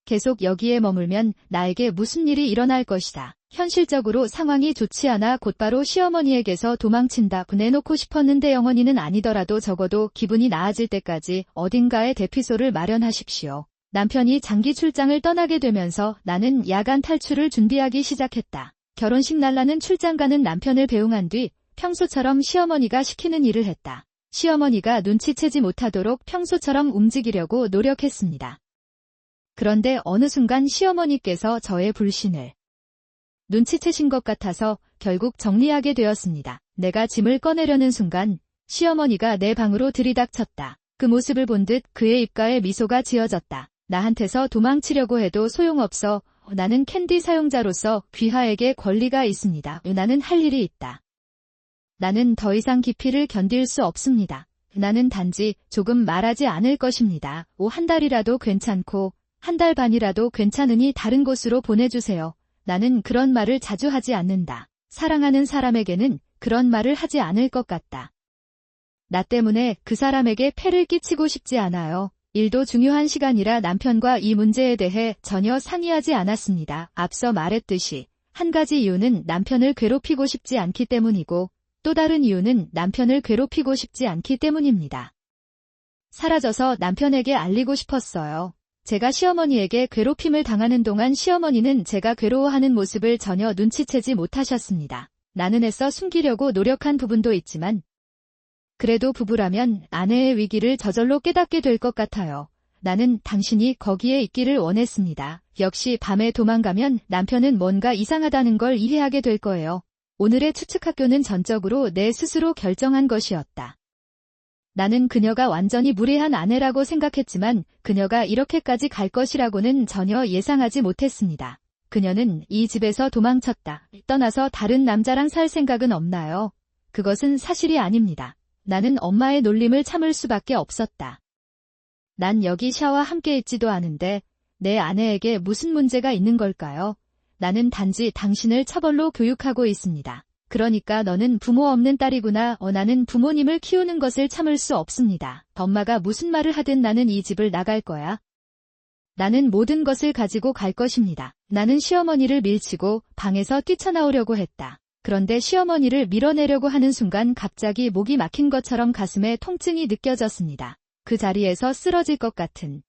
Speaker 1: 계속 여기에 머물면 나에게 무슨 일이 일어날 것이다. 현실적으로 상황이 좋지 않아 곧바로 시어머니에게서 도망친다. 내놓고 싶었는데 영원히는 아니더라도 적어도 기분이 나아질 때까지 어딘가에 대피소를 마련하십시오. 남편이 장기 출장을 떠나게 되면서 나는 야간 탈출을 준비하기 시작했다. 결혼식 날 나는 출장 가는 남편을 배웅한 뒤 평소처럼 시어머니가 시키는 일을 했다. 시어머니가 눈치채지 못하도록 평소처럼 움직이려고 노력했습니다. 그런데 어느 순간 시어머니께서 저의 불신을 눈치채신 것 같아서 결국 정리하게 되었습니다. 내가 짐을 꺼내려는 순간 시어머니가 내 방으로 들이닥쳤다. 그 모습을 본 듯 그의 입가에 미소가 지어졌다. 나한테서 도망치려고 해도 소용없어. 나는 캔디 사용자로서 귀하에게 권리가 있습니다. 나는 할 일이 있다. 나는 더 이상 기피를 견딜 수 없습니다. 나는 단지 조금 말하지 않을 것입니다. 한 달이라도 괜찮고 한 달 반이라도 괜찮으니 다른 곳으로 보내주세요. 나는 그런 말을 자주 하지 않는다. 사랑하는 사람에게는 그런 말을 하지 않을 것 같다. 나 때문에 그 사람에게 폐를 끼치고 싶지 않아요. 일도 중요한 시간이라 남편과 이 문제에 대해 전혀 상의하지 않았습니다. 앞서 말했듯이 한 가지 이유는 남편을 괴롭히고 싶지 않기 때문이고 또 다른 이유는 남편을 괴롭히고 싶지 않기 때문입니다. 사라져서 남편에게 알리고 싶었어요. 제가 시어머니에게 괴롭힘을 당하는 동안 시어머니는 제가 괴로워하는 모습을 전혀 눈치채지 못하셨습니다. 나는 애써 숨기려고 노력한 부분도 있지만 그래도 부부라면 아내의 위기를 저절로 깨닫게 될 것 같아요. 나는 당신이 거기에 있기를 원했습니다. 역시 밤에 도망가면 남편은 뭔가 이상하다는 걸 이해하게 될 거예요. 오늘의 추측학교는 전적으로 내 스스로 결정한 것이었다. 나는 그녀가 완전히 무례한 아내라고 생각했지만 그녀가 이렇게까지 갈 것이라고는 전혀 예상하지 못했습니다. 그녀는 이 집에서 도망쳤다. 떠나서 다른 남자랑 살 생각은 없나요? 그것은 사실이 아닙니다. 나는 엄마의 놀림을 참을 수밖에 없었다. 난 여기 샤와 함께 있지도 않은데 내 아내에게 무슨 문제가 있는 걸까요? 나는 단지 당신을 처벌로 교육하고 있습니다. 그러니까 너는 부모 없는 딸이구나. 나는 부모님을 키우는 것을 참을 수 없습니다. 엄마가 무슨 말을 하든 나는 이 집을 나갈 거야. 나는 모든 것을 가지고 갈 것입니다. 나는 시어머니를 밀치고 방에서 뛰쳐나오려고 했다. 그런데 시어머니를 밀어내려고 하는 순간 갑자기 목이 막힌 것처럼 가슴에 통증이 느껴졌습니다. 그 자리에서 쓰러질 것 같은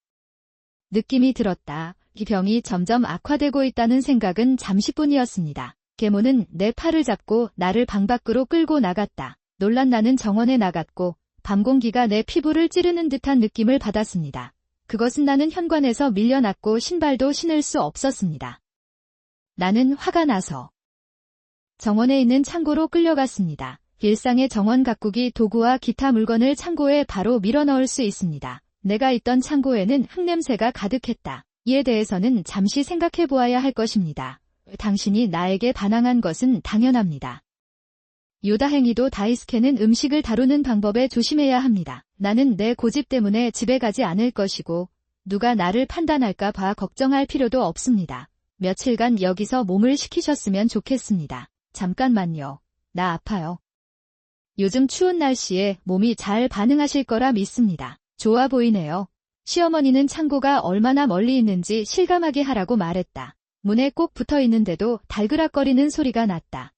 Speaker 1: 느낌이 들었다. 이 병이 점점 악화되고 있다는 생각은 잠시뿐이었습니다. 계모는 내 팔을 잡고 나를 방 밖으로 끌고 나갔다. 놀란 나는 정원에 나갔고 밤 공기가 내 피부를 찌르는 듯한 느낌을 받았습니다. 그것은 나는 현관에서 밀려났고 신발도 신을 수 없었습니다. 나는 화가 나서 정원에 있는 창고로 끌려갔습니다. 일상의 정원 가꾸기 도구와 기타 물건을 창고에 바로 밀어넣을 수 있습니다. 내가 있던 창고에는 흙냄새가 가득했다. 이에 대해서는 잠시 생각해 보아야 할 것입니다. 당신이 나에게 반항한 것은 당연합니다. 유다행이도 다이스케는 음식을 다루는 방법에 조심해야 합니다. 나는 내 고집 때문에 집에 가지 않을 것이고 누가 나를 판단할까 봐 걱정할 필요도 없습니다. 며칠간 여기서 몸을 식히셨으면 좋겠습니다. 잠깐만요. 나 아파요. 요즘 추운 날씨에 몸이 잘 반응하실 거라 믿습니다. 좋아 보이네요. 시어머니는 창고가 얼마나 멀리 있는지 실감하게 하라고 말했다. 문에 꼭 붙어 있는데도 달그락거리는 소리가 났다.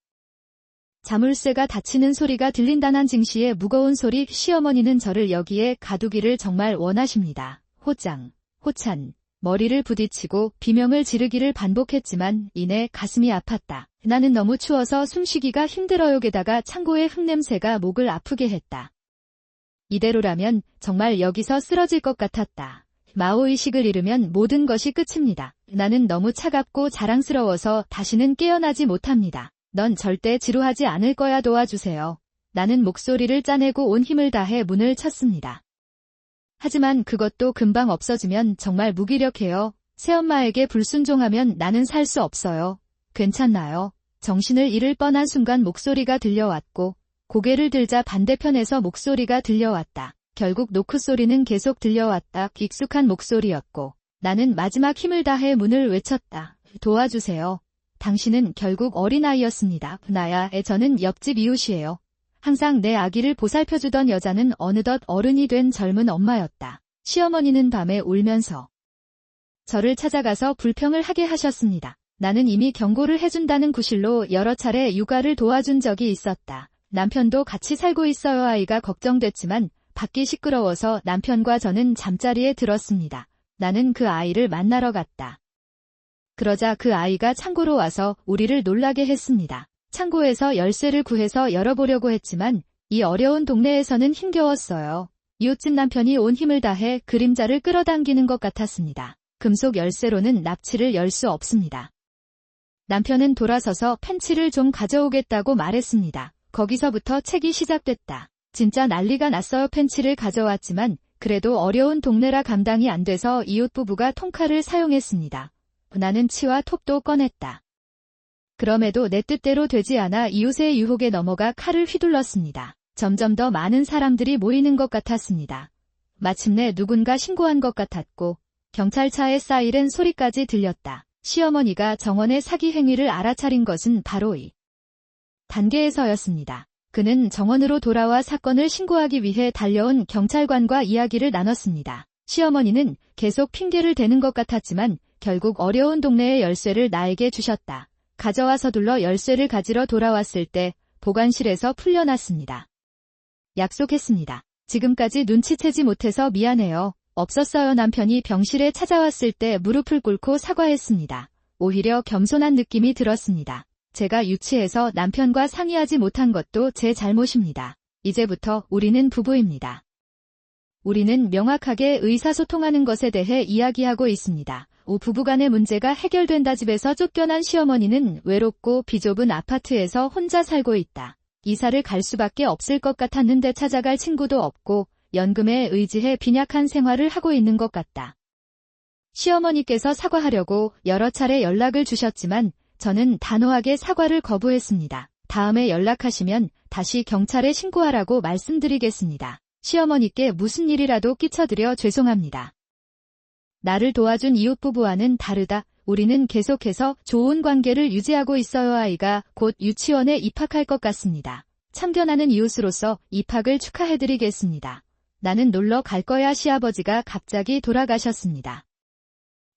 Speaker 1: 자물쇠가 닫히는 소리가 들린다는 증시의 무거운 소리. 시어머니는 저를 여기에 가두기를 정말 원하십니다. 호짱, 호찬. 머리를 부딪히고 비명을 지르기를 반복했지만 이내 가슴이 아팠다. 나는 너무 추워서 숨쉬기가 힘들어요. 게다가 창고의 흙냄새가 목을 아프게 했다. 이대로라면 정말 여기서 쓰러질 것 같았다. 마오의식을 잃으면 모든 것이 끝입니다. 나는 너무 차갑고 자랑스러워서 다시는 깨어나지 못합니다. 넌 절대 지루하지 않을 거야. 도와주세요. 나는 목소리를 짜내고 온 힘을 다해 문을 쳤습니다. 하지만 그것도 금방 없어지면 정말 무기력해요. 새엄마에게 불순종하면 나는 살 수 없어요. 괜찮나요? 정신을 잃을 뻔한 순간 목소리가 들려왔고 고개를 들자 반대편에서 목소리가 들려왔다. 결국 노크 소리는 계속 들려왔다. 익숙한 목소리였고 나는 마지막 힘을 다해 문을 외쳤다. 도와주세요. 당신은 결국 어린아이였습니다. 나야. 저는 옆집 이웃이에요. 항상 내 아기를 보살펴주던 여자는 어느덧 어른이 된 젊은 엄마였다. 시어머니는 밤에 울면서 저를 찾아가서 불평을 하게 하셨습니다. 나는 이미 경고를 해준다는 구실로 여러 차례 육아를 도와준 적이 있었다. 남편도 같이 살고 있어요. 아이가 걱정됐지만 밖이 시끄러워서 남편과 저는 잠자리에 들었습니다. 나는 그 아이를 만나러 갔다. 그러자 그 아이가 창고로 와서 우리를 놀라게 했습니다. 창고에서 열쇠를 구해서 열어보려고 했지만 이 어려운 동네에서는 힘겨웠어요. 이웃집 남편이 온 힘을 다해 그림자를 끌어당기는 것 같았습니다. 금속 열쇠로는 납치를 열 수 없습니다. 남편은 돌아서서 펜치를 좀 가져오겠다고 말했습니다. 거기서부터 책이 시작됐다. 진짜 난리가 났어요. 펜치를 가져왔지만 그래도 어려운 동네라 감당이 안 돼서 이웃 부부가 통칼을 사용했습니다. 나는 치와 톱도 꺼냈다. 그럼에도 내 뜻대로 되지 않아 이웃의 유혹에 넘어가 칼을 휘둘렀습니다. 점점 더 많은 사람들이 모이는 것 같았습니다. 마침내 누군가 신고한 것 같았고 경찰차의 사이렌 소리까지 들렸다. 시어머니가 정원의 사기 행위를 알아차린 것은 바로 이 단계에서였습니다. 그는 정원으로 돌아와 사건을 신고하기 위해 달려온 경찰관과 이야기를 나눴습니다. 시어머니는 계속 핑계를 대는 것 같았지만 결국 어려운 동네의 열쇠를 나에게 주셨다. 가져와 서둘러 열쇠를 가지러 돌아왔을 때 보관실에서 풀려났습니다. 약속했습니다. 지금까지 눈치채지 못해서 미안해요. 없었어요. 남편이 병실에 찾아왔을 때 무릎을 꿇고 사과했습니다. 오히려 겸손한 느낌이 들었습니다. 제가 유치해서 남편과 상의하지 못한 것도 제 잘못입니다. 이제부터 우리는 부부입니다. 우리는 명확하게 의사소통하는 것에 대해 이야기하고 있습니다. 부부간의 문제가 해결된다. 집에서 쫓겨난 시어머니는 외롭고 비좁은 아파트에서 혼자 살고 있다. 이사를 갈 수밖에 없을 것 같았는데 찾아갈 친구도 없고 연금에 의지해 빈약한 생활을 하고 있는 것 같다. 시어머니께서 사과하려고 여러 차례 연락을 주셨지만 저는 단호하게 사과를 거부했습니다. 다음에 연락하시면 다시 경찰에 신고하라고 말씀드리겠습니다. 시어머니께 무슨 일이라도 끼쳐드려 죄송합니다. 나를 도와준 이웃부부와는 다르다. 우리는 계속해서 좋은 관계를 유지하고 있어요. 아이가 곧 유치원에 입학할 것 같습니다. 참견하는 이웃으로서 입학을 축하해드리겠습니다. 나는 놀러 갈 거야. 시아버지가 갑자기 돌아가셨습니다.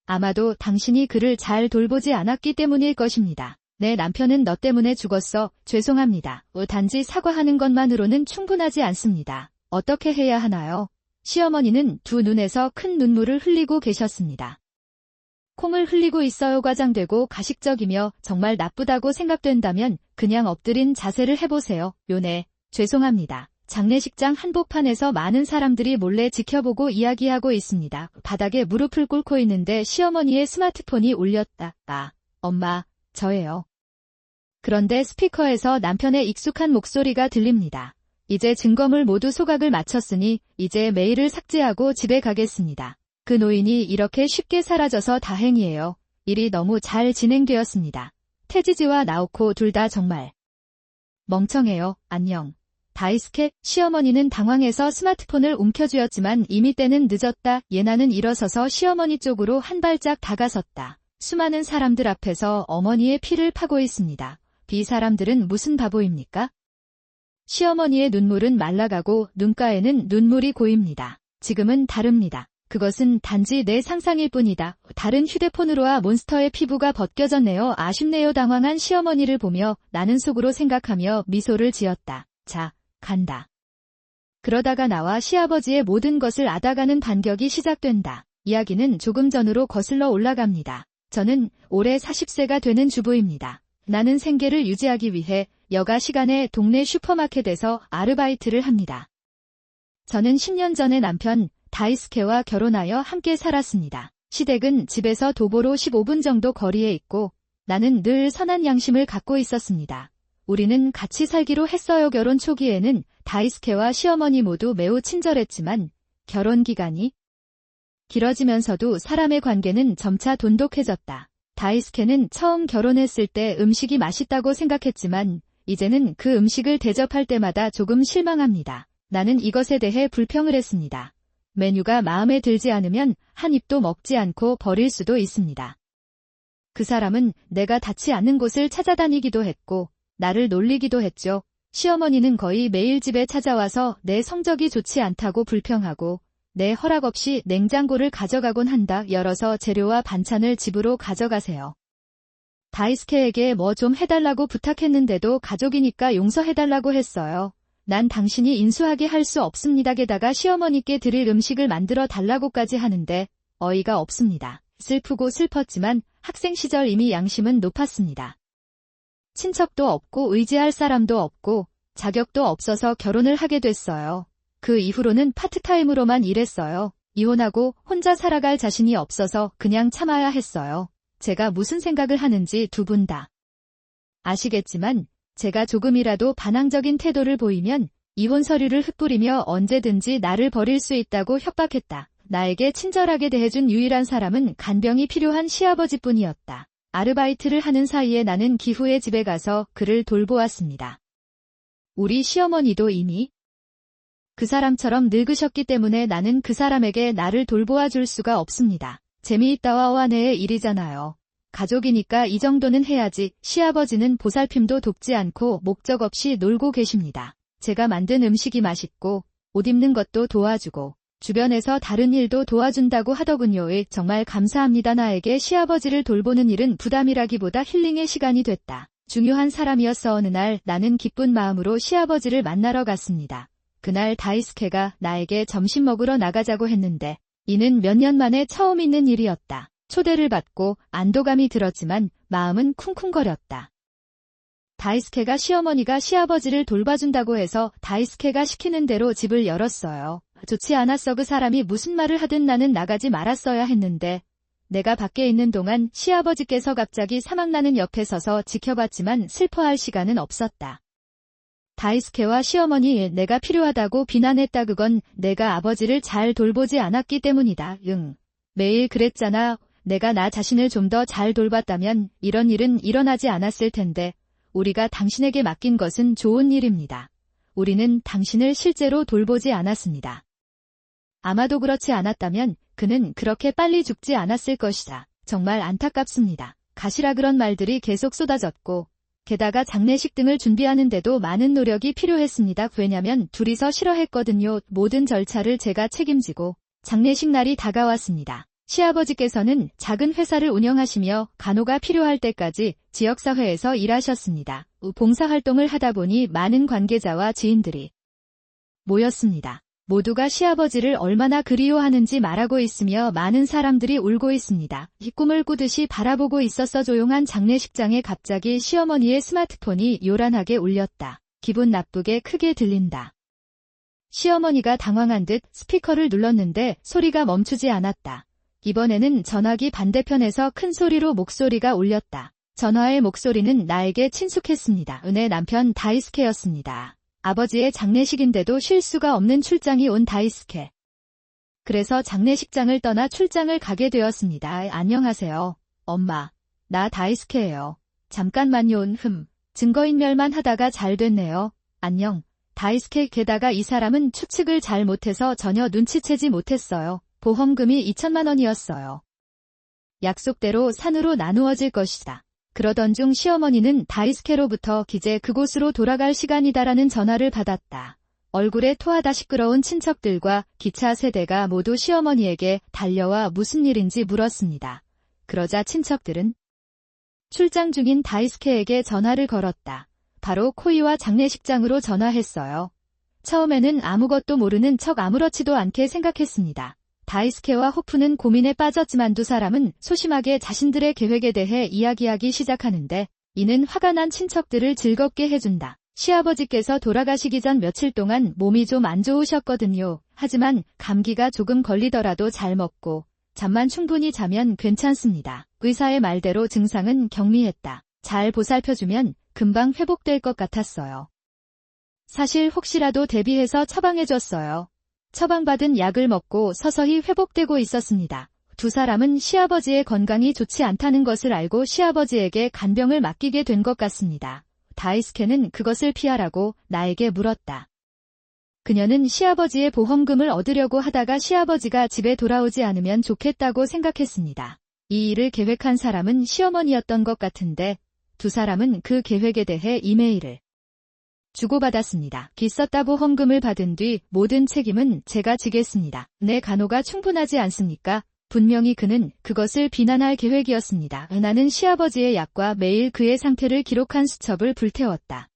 Speaker 1: 아마도 당신이 그를 잘 돌보지 않았기 때문일 것입니다. 내 남편은 너 때문에 죽었어. 죄송합니다. 단지 사과하는 것만으로는 충분하지 않습니다. 어떻게 해야 하나요? 시어머니는 두 눈에서 큰 눈물을 흘리고 계셨습니다. 콩을 흘리고 있어요. 과장되고 가식적이며 정말 나쁘다고 생각된다면 그냥 엎드린 자세를 해보세요. 요네, 죄송합니다. 장례식장 한복판에서 많은 사람들이 몰래 지켜보고 이야기하고 있습니다. 바닥에 무릎을 꿇고 있는데 시어머니의 스마트폰이 울렸다. 아, 엄마, 저예요. 그런데 스피커에서 남편의 익숙한 목소리가 들립니다. 이제 증거물 모두 소각을 마쳤으니 이제 메일을 삭제하고 집에 가겠습니다. 그 노인이 이렇게 쉽게 사라져서 다행이에요. 일이 너무 잘 진행되었습니다. 태지지와 나오코 둘 다 정말 멍청해요. 안녕. 다이스케. 시어머니는 당황해서 스마트폰을 움켜쥐었지만 이미 때는 늦었다. 예나는 일어서서 시어머니 쪽으로 한 발짝 다가섰다. 수많은 사람들 앞에서 어머니의 피를 파고 있습니다. 이 사람들은 무슨 바보입니까? 시어머니의 눈물은 말라가고 눈가에는 눈물이 고입니다. 지금은 다릅니다. 그것은 단지 내 상상일 뿐이다. 다른 휴대폰으로와 몬스터의 피부가 벗겨졌네요. 아쉽네요. 당황한 시어머니를 보며 나는 속으로 생각하며 미소를 지었다. 자, 간다. 그러다가 나와 시아버지의 모든 것을 앗아가는 반격이 시작된다. 이야기는 조금 전으로 거슬러 올라갑니다. 저는 올해 40세가 되는 주부입니다. 나는 생계를 유지하기 위해 여가 시간에 동네 슈퍼마켓에서 아르바이트를 합니다. 저는 10년 전에 남편 다이스케와 결혼하여 함께 살았습니다. 시댁은 집에서 도보로 15분 정도 거리에 있고 나는 늘 선한 양심을 갖고 있었습니다. 우리는 같이 살기로 했어요. 결혼 초기에는 다이스케와 시어머니 모두 매우 친절했지만 결혼 기간이 길어지면서도 사람의 관계는 점차 돈독해졌다. 다이스케는 처음 결혼했을 때 음식이 맛있다고 생각했지만 이제는 그 음식을 대접할 때마다 조금 실망합니다. 나는 이것에 대해 불평을 했습니다. 메뉴가 마음에 들지 않으면 한 입도 먹지 않고 버릴 수도 있습니다. 그 사람은 내가 닿지 않는 곳을 찾아다니기도 했고 나를 놀리기도 했죠. 시어머니는 거의 매일 집에 찾아와서 내 성적이 좋지 않다고 불평하고 내 허락 없이 냉장고를 가져가곤 한다. 열어서 재료와 반찬을 집으로 가져가세요. 다이스케에게 뭐 좀 해달라고 부탁했는데도 가족이니까 용서해달라고 했어요. 난 당신이 인수하게 할 수 없습니다. 게다가 시어머니께 드릴 음식을 만들어 달라고까지 하는데 어이가 없습니다. 슬프고 슬펐지만 학생 시절 이미 양심은 높았습니다. 친척도 없고 의지할 사람도 없고 자격도 없어서 결혼을 하게 됐어요. 그 이후로는 파트타임으로만 일했어요. 이혼하고 혼자 살아갈 자신이 없어서 그냥 참아야 했어요. 제가 무슨 생각을 하는지 두 분 다 아시겠지만 제가 조금이라도 반항적인 태도를 보이면 이혼 서류를 흩뿌리며 언제든지 나를 버릴 수 있다고 협박했다. 나에게 친절하게 대해준 유일한 사람은 간병이 필요한 시아버지뿐이었다. 아르바이트를 하는 사이에 나는 기후의 집에 가서 그를 돌보았습니다. 우리 시어머니도 이미 그 사람처럼 늙으셨기 때문에 나는 그 사람에게 나를 돌보아 줄 수가 없습니다. 재미있다와 완해의 일이잖아요. 가족이니까 이 정도는 해야지. 시아버지는 보살핌도 돕지 않고 목적 없이 놀고 계십니다. 제가 만든 음식이 맛있고 옷 입는 것도 도와주고 주변에서 다른 일도 도와준다고 하더군요. 정말 감사합니다. 나에게 시아버지를 돌보는 일은 부담이라기보다 힐링의 시간이 됐다. 중요한 사람이었어. 어느 날 나는 기쁜 마음으로 시아버지를 만나러 갔습니다. 그날 다이스케가 나에게 점심 먹으러 나가자고 했는데 이는 몇 년 만에 처음 있는 일이었다. 초대를 받고 안도감이 들었지만 마음은 쿵쿵거렸다. 다이스케가 시어머니가 시아버지를 돌봐준다고 해서 다이스케가 시키는 대로 집을 열었어요. 좋지 않았어. 그 사람이 무슨 말을 하든 나는 나가지 말았어야 했는데 내가 밖에 있는 동안 시아버지께서 갑자기 사망나는 옆에 서서 지켜봤지만 슬퍼할 시간은 없었다. 다이스케와 시어머니 내가 필요하다고 비난했다. 그건 내가 아버지를 잘 돌보지 않았기 때문이다. 매일 그랬잖아. 내가 나 자신을 좀 더 잘 돌봤다면 이런 일은 일어나지 않았을 텐데 우리가 당신에게 맡긴 것은 좋은 일입니다. 우리는 당신을 실제로 돌보지 않았습니다. 아마도 그렇지 않았다면 그는 그렇게 빨리 죽지 않았을 것이다. 정말 안타깝습니다. 가시라 그런 말들이 계속 쏟아졌고 게다가 장례식 등을 준비하는데도 많은 노력이 필요했습니다. 왜냐면 둘이서 싫어했거든요. 모든 절차를 제가 책임지고 장례식 날이 다가왔습니다. 시아버지께서는 작은 회사를 운영하시며 간호가 필요할 때까지 지역사회에서 일하셨습니다. 봉사활동을 하다 보니 많은 관계자와 지인들이 모였습니다. 모두가 시아버지를 얼마나 그리워하는지 말하고 있으며 많은 사람들이 울고 있습니다. 꿈을 꾸듯이 바라보고 있었어. 조용한 장례식장에 갑자기 시어머니의 스마트폰이 요란하게 울렸다. 기분 나쁘게 크게 들린다. 시어머니가 당황한 듯 스피커를 눌렀는데 소리가 멈추지 않았다. 이번에는 전화기 반대편에서 큰 소리로 목소리가 울렸다. 전화의 목소리는 나에게 친숙했습니다. 은혜 남편 다이스케였습니다. 아버지의 장례식인데도 쉴 수가 없는 출장이 온 다이스케. 그래서 장례식장을 떠나 출장을 가게 되었습니다. 안녕하세요. 엄마. 나 다이스케예요. 잠깐만요. 증거인멸만 하다가 잘 됐네요. 안녕. 다이스케. 게다가 이 사람은 추측을 잘 못해서 전혀 눈치채지 못했어요. 보험금이 2천만 원이었어요. 약속대로 산으로 나누어질 것이다. 그러던 중 시어머니는 다이스케로부터 이제 그곳으로 돌아갈 시간이다라는 전화를 받았다. 얼굴에 토하다 시끄러운 친척들과 기차 세대가 모두 시어머니에게 달려와 무슨 일인지 물었습니다. 그러자 친척들은 출장 중인 다이스케에게 전화를 걸었다. 바로 코이와 장례식장으로 전화했어요. 처음에는 아무것도 모르는 척 아무렇지도 않게 생각했습니다. 다이스케와 호프는 고민에 빠졌지만 두 사람은 소심하게 자신들의 계획에 대해 이야기하기 시작하는데 이는 화가 난 친척들을 즐겁게 해준다. 시아버지께서 돌아가시기 전 며칠 동안 몸이 좀 안 좋으셨거든요. 하지만 감기가 조금 걸리더라도 잘 먹고 잠만 충분히 자면 괜찮습니다. 의사의 말대로 증상은 경미했다. 잘 보살펴주면 금방 회복될 것 같았어요. 사실 혹시라도 대비해서 처방해줬어요. 처방받은 약을 먹고 서서히 회복되고 있었습니다. 두 사람은 시아버지의 건강이 좋지 않다는 것을 알고 시아버지에게 간병을 맡기게 된 것 같습니다. 다이스케는 그것을 피하라고 나에게 물었다. 그녀는 시아버지의 보험금을 얻으려고 하다가 시아버지가 집에 돌아오지 않으면 좋겠다고 생각했습니다. 이 일을 계획한 사람은 시어머니였던 것 같은데 두 사람은 그 계획에 대해 이메일을 주고받았습니다. 기썼다. 보험금을 받은 뒤 모든 책임은 제가 지겠습니다. 내 간호가 충분하지 않습니까? 분명히 그는 그것을 비난할 계획이었습니다. 나는 시아버지의 약과 매일 그의 상태를 기록한 수첩을 불태웠다.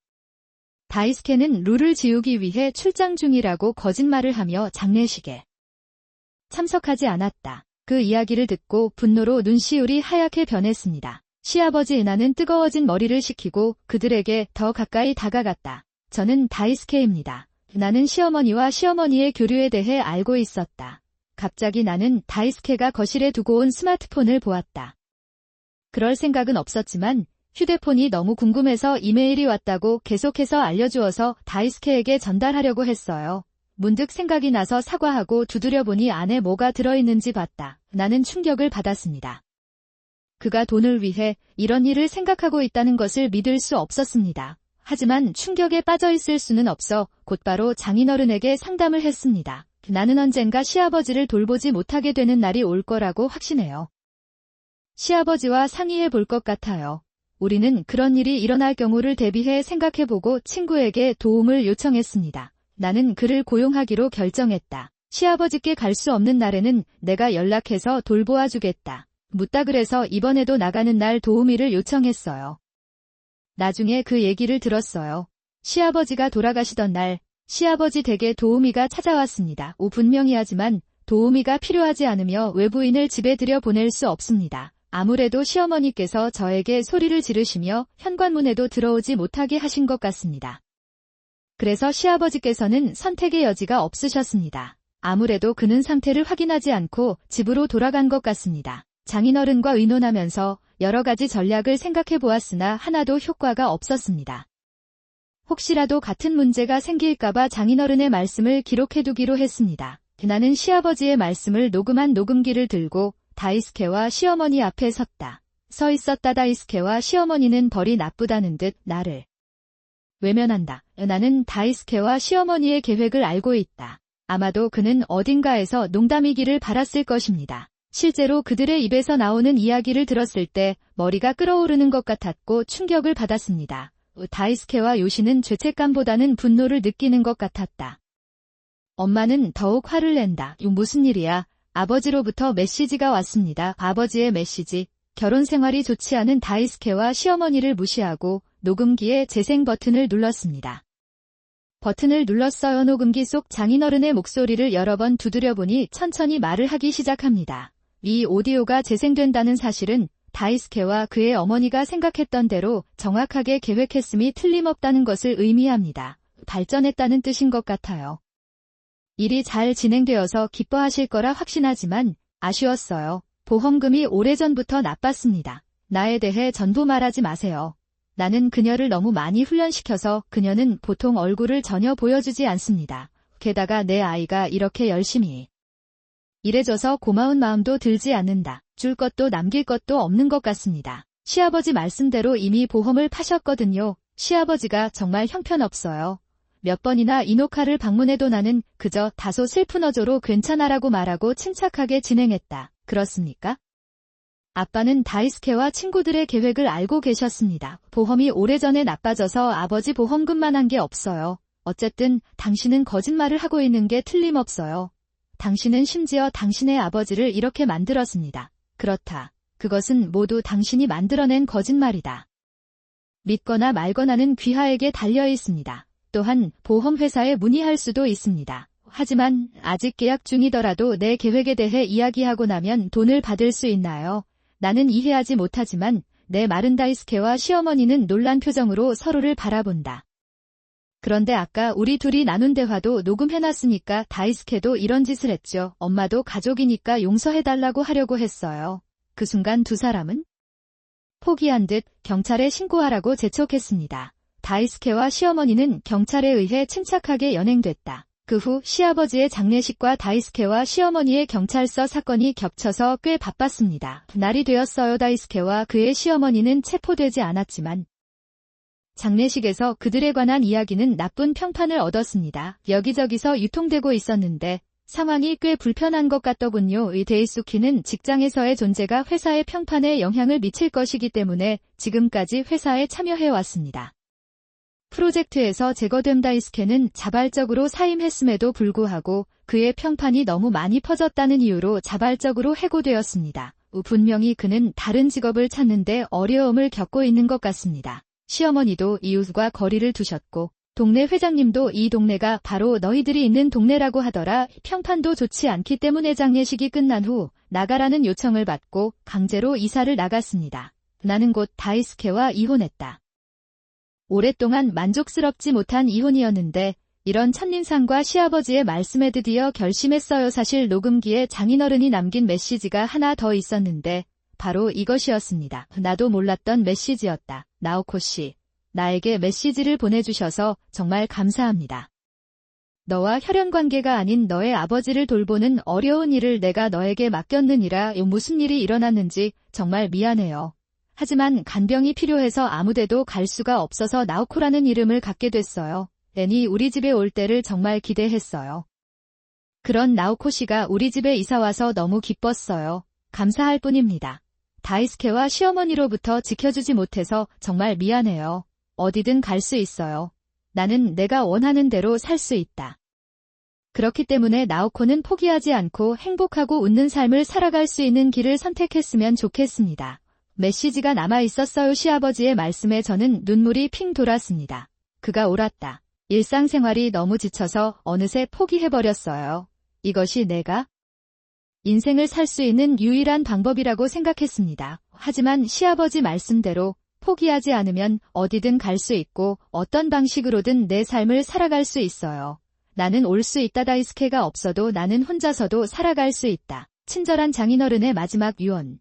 Speaker 1: 다이스케는 룰을 지우기 위해 출장 중이라고 거짓말을 하며 장례식에 참석하지 않았다. 그 이야기를 듣고 분노로 눈시울이 하얗게 변했습니다. 시아버지 은하는 뜨거워진 머리를 식히고 그들에게 더 가까이 다가갔다. 저는 다이스케입니다. 나는 시어머니와 시어머니의 교류에 대해 알고 있었다. 갑자기 나는 다이스케가 거실에 두고 온 스마트폰을 보았다. 그럴 생각은 없었지만 휴대폰이 너무 궁금해서 이메일이 왔다고 계속해서 알려주어서 다이스케에게 전달하려고 했어요. 문득 생각이 나서 사과하고 두드려보니 안에 뭐가 들어있는지 봤다. 나는 충격을 받았습니다. 그가 돈을 위해 이런 일을 생각하고 있다는 것을 믿을 수 없었습니다. 하지만 충격에 빠져있을 수는 없어 곧바로 장인어른에게 상담을 했습니다. 나는 언젠가 시아버지를 돌보지 못하게 되는 날이 올 거라고 확신해요. 시아버지와 상의해 볼 것 같아요. 우리는 그런 일이 일어날 경우를 대비해 생각해보고 친구에게 도움을 요청했습니다. 나는 그를 고용하기로 결정했다. 시아버지께 갈 수 없는 날에는 내가 연락해서 돌보아 주겠다. 묻다 그래서 이번에도 나가는 날 도우미를 요청했어요. 나중에 그 얘기를 들었어요. 시아버지가 돌아가시던 날 시아버지 댁에 도우미가 찾아왔습니다. 분명히 하지만 도우미가 필요하지 않으며 외부인을 집에 들여보낼 수 없습니다. 아무래도 시어머니께서 저에게 소리를 지르시며 현관문에도 들어오지 못하게 하신 것 같습니다. 그래서 시아버지께서는 선택의 여지가 없으셨습니다. 아무래도 그는 상태를 확인하지 않고 집으로 돌아간 것 같습니다. 장인어른과 의논하면서 여러 가지 전략을 생각해 보았으나 하나도 효과가 없었습니다. 혹시라도 같은 문제가 생길까봐 장인어른의 말씀을 기록해두기로 했습니다. 나는 시아버지의 말씀을 녹음한 녹음기를 들고 다이스케와 시어머니 앞에 서 있었다. 다이스케와 시어머니는 벌이 나쁘다는 듯 나를 외면한다. 나는 다이스케와 시어머니의 계획을 알고 있다. 아마도 그는 어딘가에서 농담이기를 바랐을 것입니다. 실제로 그들의 입에서 나오는 이야기를 들었을 때 머리가 끓어오르는 것 같았고 충격을 받았습니다. 다이스케와 요시는 죄책감보다는 분노를 느끼는 것 같았다. 엄마는 더욱 화를 낸다. 무슨 일이야? 아버지로부터 메시지가 왔습니다. 아버지의 메시지. 결혼 생활이 좋지 않은 다이스케와 시어머니를 무시하고 녹음기의 재생 버튼을 눌렀습니다. 버튼을 눌렀어요. 녹음기 속 장인어른의 목소리를 여러 번 두드려보니 천천히 말을 하기 시작합니다. 이 오디오가 재생된다는 사실은 다이스케와 그의 어머니가 생각했던 대로 정확하게 계획했음이 틀림없다는 것을 의미합니다. 발전했다는 뜻인 것 같아요. 일이 잘 진행되어서 기뻐하실 거라 확신하지만 아쉬웠어요. 보험금이 오래전부터 나빴습니다. 나에 대해 전부 말하지 마세요. 나는 그녀를 너무 많이 훈련시켜서 그녀는 보통 얼굴을 전혀 보여주지 않습니다. 게다가 내 아이가 이렇게 열심히 일해줘서 고마운 마음도 들지 않는다. 줄 것도 남길 것도 없는 것 같습니다. 시아버지 말씀대로 이미 보험을 파셨거든요. 시아버지가 정말 형편없어요. 몇 번이나 이노카를 방문해도 나는 그저 다소 슬픈 어조로 괜찮아라고 말하고 침착하게 진행했다. 그렇습니까? 아빠는 다이스케와 친구들의 계획을 알고 계셨습니다. 보험이 오래전에 나빠져서 아버지 보험금만 한 게 없어요. 어쨌든 당신은 거짓말을 하고 있는 게 틀림없어요. 당신은 심지어 당신의 아버지를 이렇게 만들었습니다. 그렇다. 그것은 모두 당신이 만들어낸 거짓말이다. 믿거나 말거나는 귀하에게 달려 있습니다. 또한 보험회사에 문의할 수도 있습니다. 하지만 아직 계약 중이더라도 내 계획에 대해 이야기하고 나면 돈을 받을 수 있나요? 나는 이해하지 못하지만 내 마른 다이스케와 시어머니는 놀란 표정으로 서로를 바라본다. 그런데 아까 우리 둘이 나눈 대화도 녹음해놨으니까 다이스케도 이런 짓을 했죠. 엄마도 가족이니까 용서해달라고 하려고 했어요. 그 순간 두 사람은 포기한 듯 경찰에 신고하라고 재촉했습니다. 다이스케와 시어머니는 경찰에 의해 침착하게 연행됐다. 그 후 시아버지의 장례식과 다이스케와 시어머니의 경찰서 사건이 겹쳐서 꽤 바빴습니다. 날이 되었어요. 다이스케와 그의 시어머니는 체포되지 않았지만 장례식에서 그들에 관한 이야기는 나쁜 평판을 얻었습니다. 여기저기서 유통되고 있었는데 상황이 꽤 불편한 것 같더군요. 이 데이수키는 직장에서의 존재가 회사의 평판에 영향을 미칠 것이기 때문에 지금까지 회사에 참여해왔습니다. 프로젝트에서 제거된 다이스케는 자발적으로 사임했음에도 불구하고 그의 평판이 너무 많이 퍼졌다는 이유로 자발적으로 해고되었습니다. 분명히 그는 다른 직업을 찾는데 어려움을 겪고 있는 것 같습니다. 시어머니도 이웃과 거리를 두셨고 동네 회장님도 이 동네가 바로 너희들이 있는 동네라고 하더라. 평판도 좋지 않기 때문에 장례식이 끝난 후 나가라는 요청을 받고 강제로 이사를 나갔습니다. 나는 곧 다이스케와 이혼했다. 오랫동안 만족스럽지 못한 이혼이었는데 이런 첫인상과 시아버지의 말씀에 드디어 결심했어요. 사실 녹음기에 장인어른이 남긴 메시지가 하나 더 있었는데 바로 이것이었습니다. 나도 몰랐던 메시지였다. 나오코 씨, 나에게 메시지를 보내주셔서 정말 감사합니다. 너와 혈연관계가 아닌 너의 아버지를 돌보는 어려운 일을 내가 너에게 맡겼느니라. 무슨 일이 일어났는지 정말 미안해요. 하지만 간병이 필요해서 아무데도 갈 수가 없어서 나오코라는 이름을 갖게 됐어요. 애니 우리 집에 올 때를 정말 기대했어요. 그런 나오코 씨가 우리 집에 이사와서 너무 기뻤어요. 감사할 뿐입니다. 다이스케와 시어머니로부터 지켜주지 못해서 정말 미안해요. 어디든 갈 수 있어요. 나는 내가 원하는 대로 살 수 있다. 그렇기 때문에 나오코는 포기하지 않고 행복하고 웃는 삶을 살아갈 수 있는 길을 선택했으면 좋겠습니다. 메시지가 남아 있었어요. 시아버지의 말씀에 저는 눈물이 핑 돌았습니다. 그가 옳았다. 일상생활이 너무 지쳐서 어느새 포기해버렸어요. 이것이 내가 인생을 살 수 있는 유일한 방법이라고 생각했습니다. 하지만 시아버지 말씀대로 포기하지 않으면 어디든 갈 수 있고 어떤 방식으로든 내 삶을 살아갈 수 있어요. 나는 올 수 있다. 다이스케가 없어도 나는 혼자서도 살아갈 수 있다. 친절한 장인어른의 마지막 유언.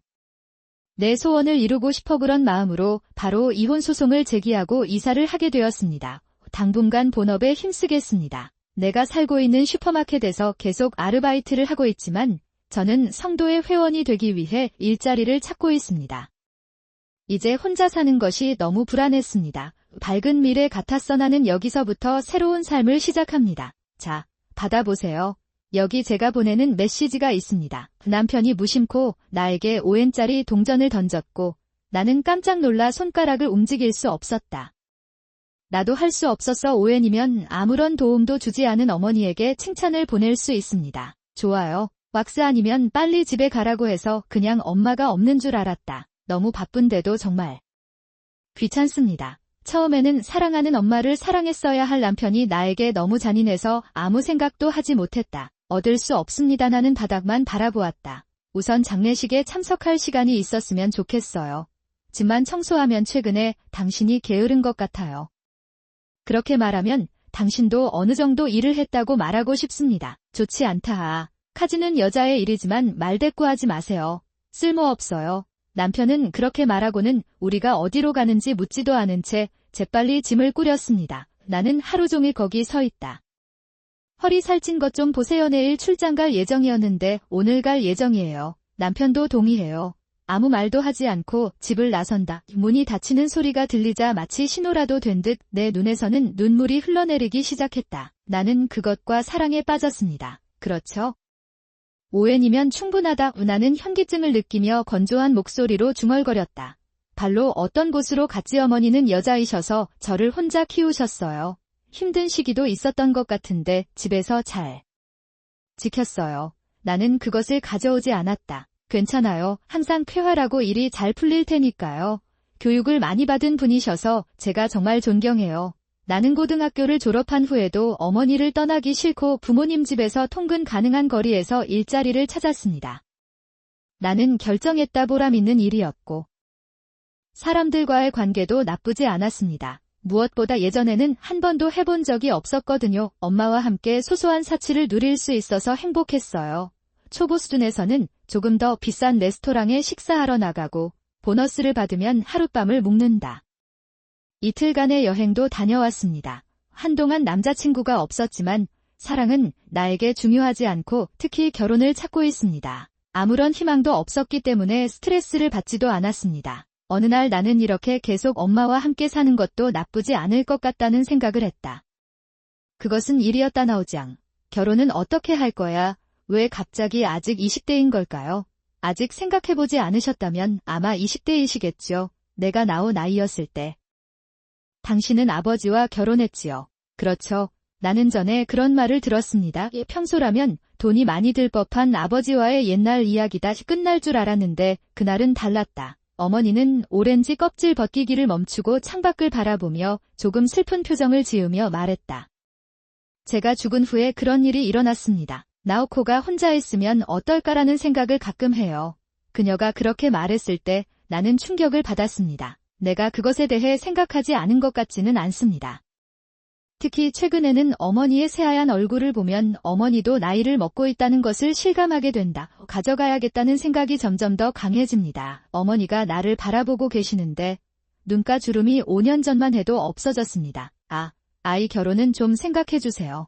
Speaker 1: 내 소원을 이루고 싶어 그런 마음으로 바로 이혼 소송을 제기하고 이사를 하게 되었습니다. 당분간 본업에 힘쓰겠습니다. 내가 살고 있는 슈퍼마켓에서 계속 아르바이트를 하고 있지만 저는 성도의 회원이 되기 위해 일자리를 찾고 있습니다. 이제 혼자 사는 것이 너무 불안했습니다. 밝은 미래 같았어. 나는 여기서부터 새로운 삶을 시작합니다. 자, 받아보세요. 여기 제가 보내는 메시지가 있습니다. 남편이 무심코 나에게 5엔짜리 동전을 던졌고 나는 깜짝 놀라 손가락을 움직일 수 없었다. 나도 할 수 없었어. 5엔이면 아무런 도움도 주지 않은 어머니에게 칭찬을 보낼 수 있습니다. 좋아요. 왁스 아니면 빨리 집에 가라고 해서 그냥 엄마가 없는 줄 알았다. 너무 바쁜데도 정말 귀찮습니다. 처음에는 사랑하는 엄마를 사랑했어야 할 남편이 나에게 너무 잔인해서 아무 생각도 하지 못했다. 얻을 수 없습니다. 나는 바닥만 바라보았다. 우선 장례식에 참석할 시간이 있었으면 좋겠어요. 집만 청소하면 최근에 당신이 게으른 것 같아요. 그렇게 말하면 당신도 어느 정도 일을 했다고 말하고 싶습니다. 좋지 않다. 카지는 여자의 일이지만 말대꾸하지 마세요. 쓸모없어요. 남편은 그렇게 말하고는 우리가 어디로 가는지 묻지도 않은 채 재빨리 짐을 꾸렸습니다. 나는 하루 종일 거기 서 있다. 허리 살찐 것 좀 보세요. 내일 출장 갈 예정이었는데 오늘 갈 예정이에요. 남편도 동의해요. 아무 말도 하지 않고 집을 나선다. 문이 닫히는 소리가 들리자 마치 신호라도 된 듯 내 눈에서는 눈물이 흘러내리기 시작했다. 나는 그것과 사랑에 빠졌습니다. 그렇죠? 5엔이면 충분하다. 나는 현기증을 느끼며 건조한 목소리로 중얼거렸다. 발로 어떤 곳으로 갔지? 어머니는 여자이셔서 저를 혼자 키우셨어요. 힘든 시기도 있었던 것 같은데 집에서 잘 지켰어요. 나는 그것을 가져오지 않았다. 괜찮아요. 항상 쾌활하고 일이 잘 풀릴 테니까요. 교육을 많이 받은 분이셔서 제가 정말 존경해요. 나는 고등학교를 졸업한 후에도 어머니를 떠나기 싫고 부모님 집에서 통근 가능한 거리에서 일자리를 찾았습니다. 나는 결정했다. 보람 있는 일이었고 사람들과의 관계도 나쁘지 않았습니다. 무엇보다 예전에는 한 번도 해본 적이 없었거든요. 엄마와 함께 소소한 사치를 누릴 수 있어서 행복했어요. 초보 수준에서는 조금 더 비싼 레스토랑에 식사하러 나가고 보너스를 받으면 하룻밤을 묵는다. 이틀간의 여행도 다녀왔습니다. 한동안 남자친구가 없었지만 사랑은 나에게 중요하지 않고 특히 결혼을 찾고 있습니다. 아무런 희망도 없었기 때문에 스트레스를 받지도 않았습니다. 어느 날 나는 이렇게 계속 엄마와 함께 사는 것도 나쁘지 않을 것 같다는 생각을 했다. 그것은 일이었다. 나오장. 결혼은 어떻게 할 거야? 왜 갑자기 아직 20대인 걸까요? 아직 생각해보지 않으셨다면 아마 20대이시겠죠. 내가 나온 나이였을 때. 당신은 아버지와 결혼했지요. 그렇죠. 나는 전에 그런 말을 들었습니다. 평소라면 돈이 많이 들 법한 아버지와의 옛날 이야기다 끝날 줄 알았는데 그날은 달랐다. 어머니는 오렌지 껍질 벗기기를 멈추고 창밖을 바라보며 조금 슬픈 표정을 지으며 말했다. 제가 죽은 후에 그런 일이 일어났습니다. 나오코가 혼자 있으면 어떨까라는 생각을 가끔 해요. 그녀가 그렇게 말했을 때 나는 충격을 받았습니다. 내가 그것에 대해 생각하지 않은 것 같지는 않습니다. 특히 최근에는 어머니의 새하얀 얼굴을 보면 어머니도 나이를 먹고 있다는 것을 실감하게 된다. 가져가야겠다는 생각이 점점 더 강해집니다. 어머니가 나를 바라보고 계시는데 눈가 주름이 5년 전만 해도 없어졌습니다. 아이 결혼은 좀 생각해주세요.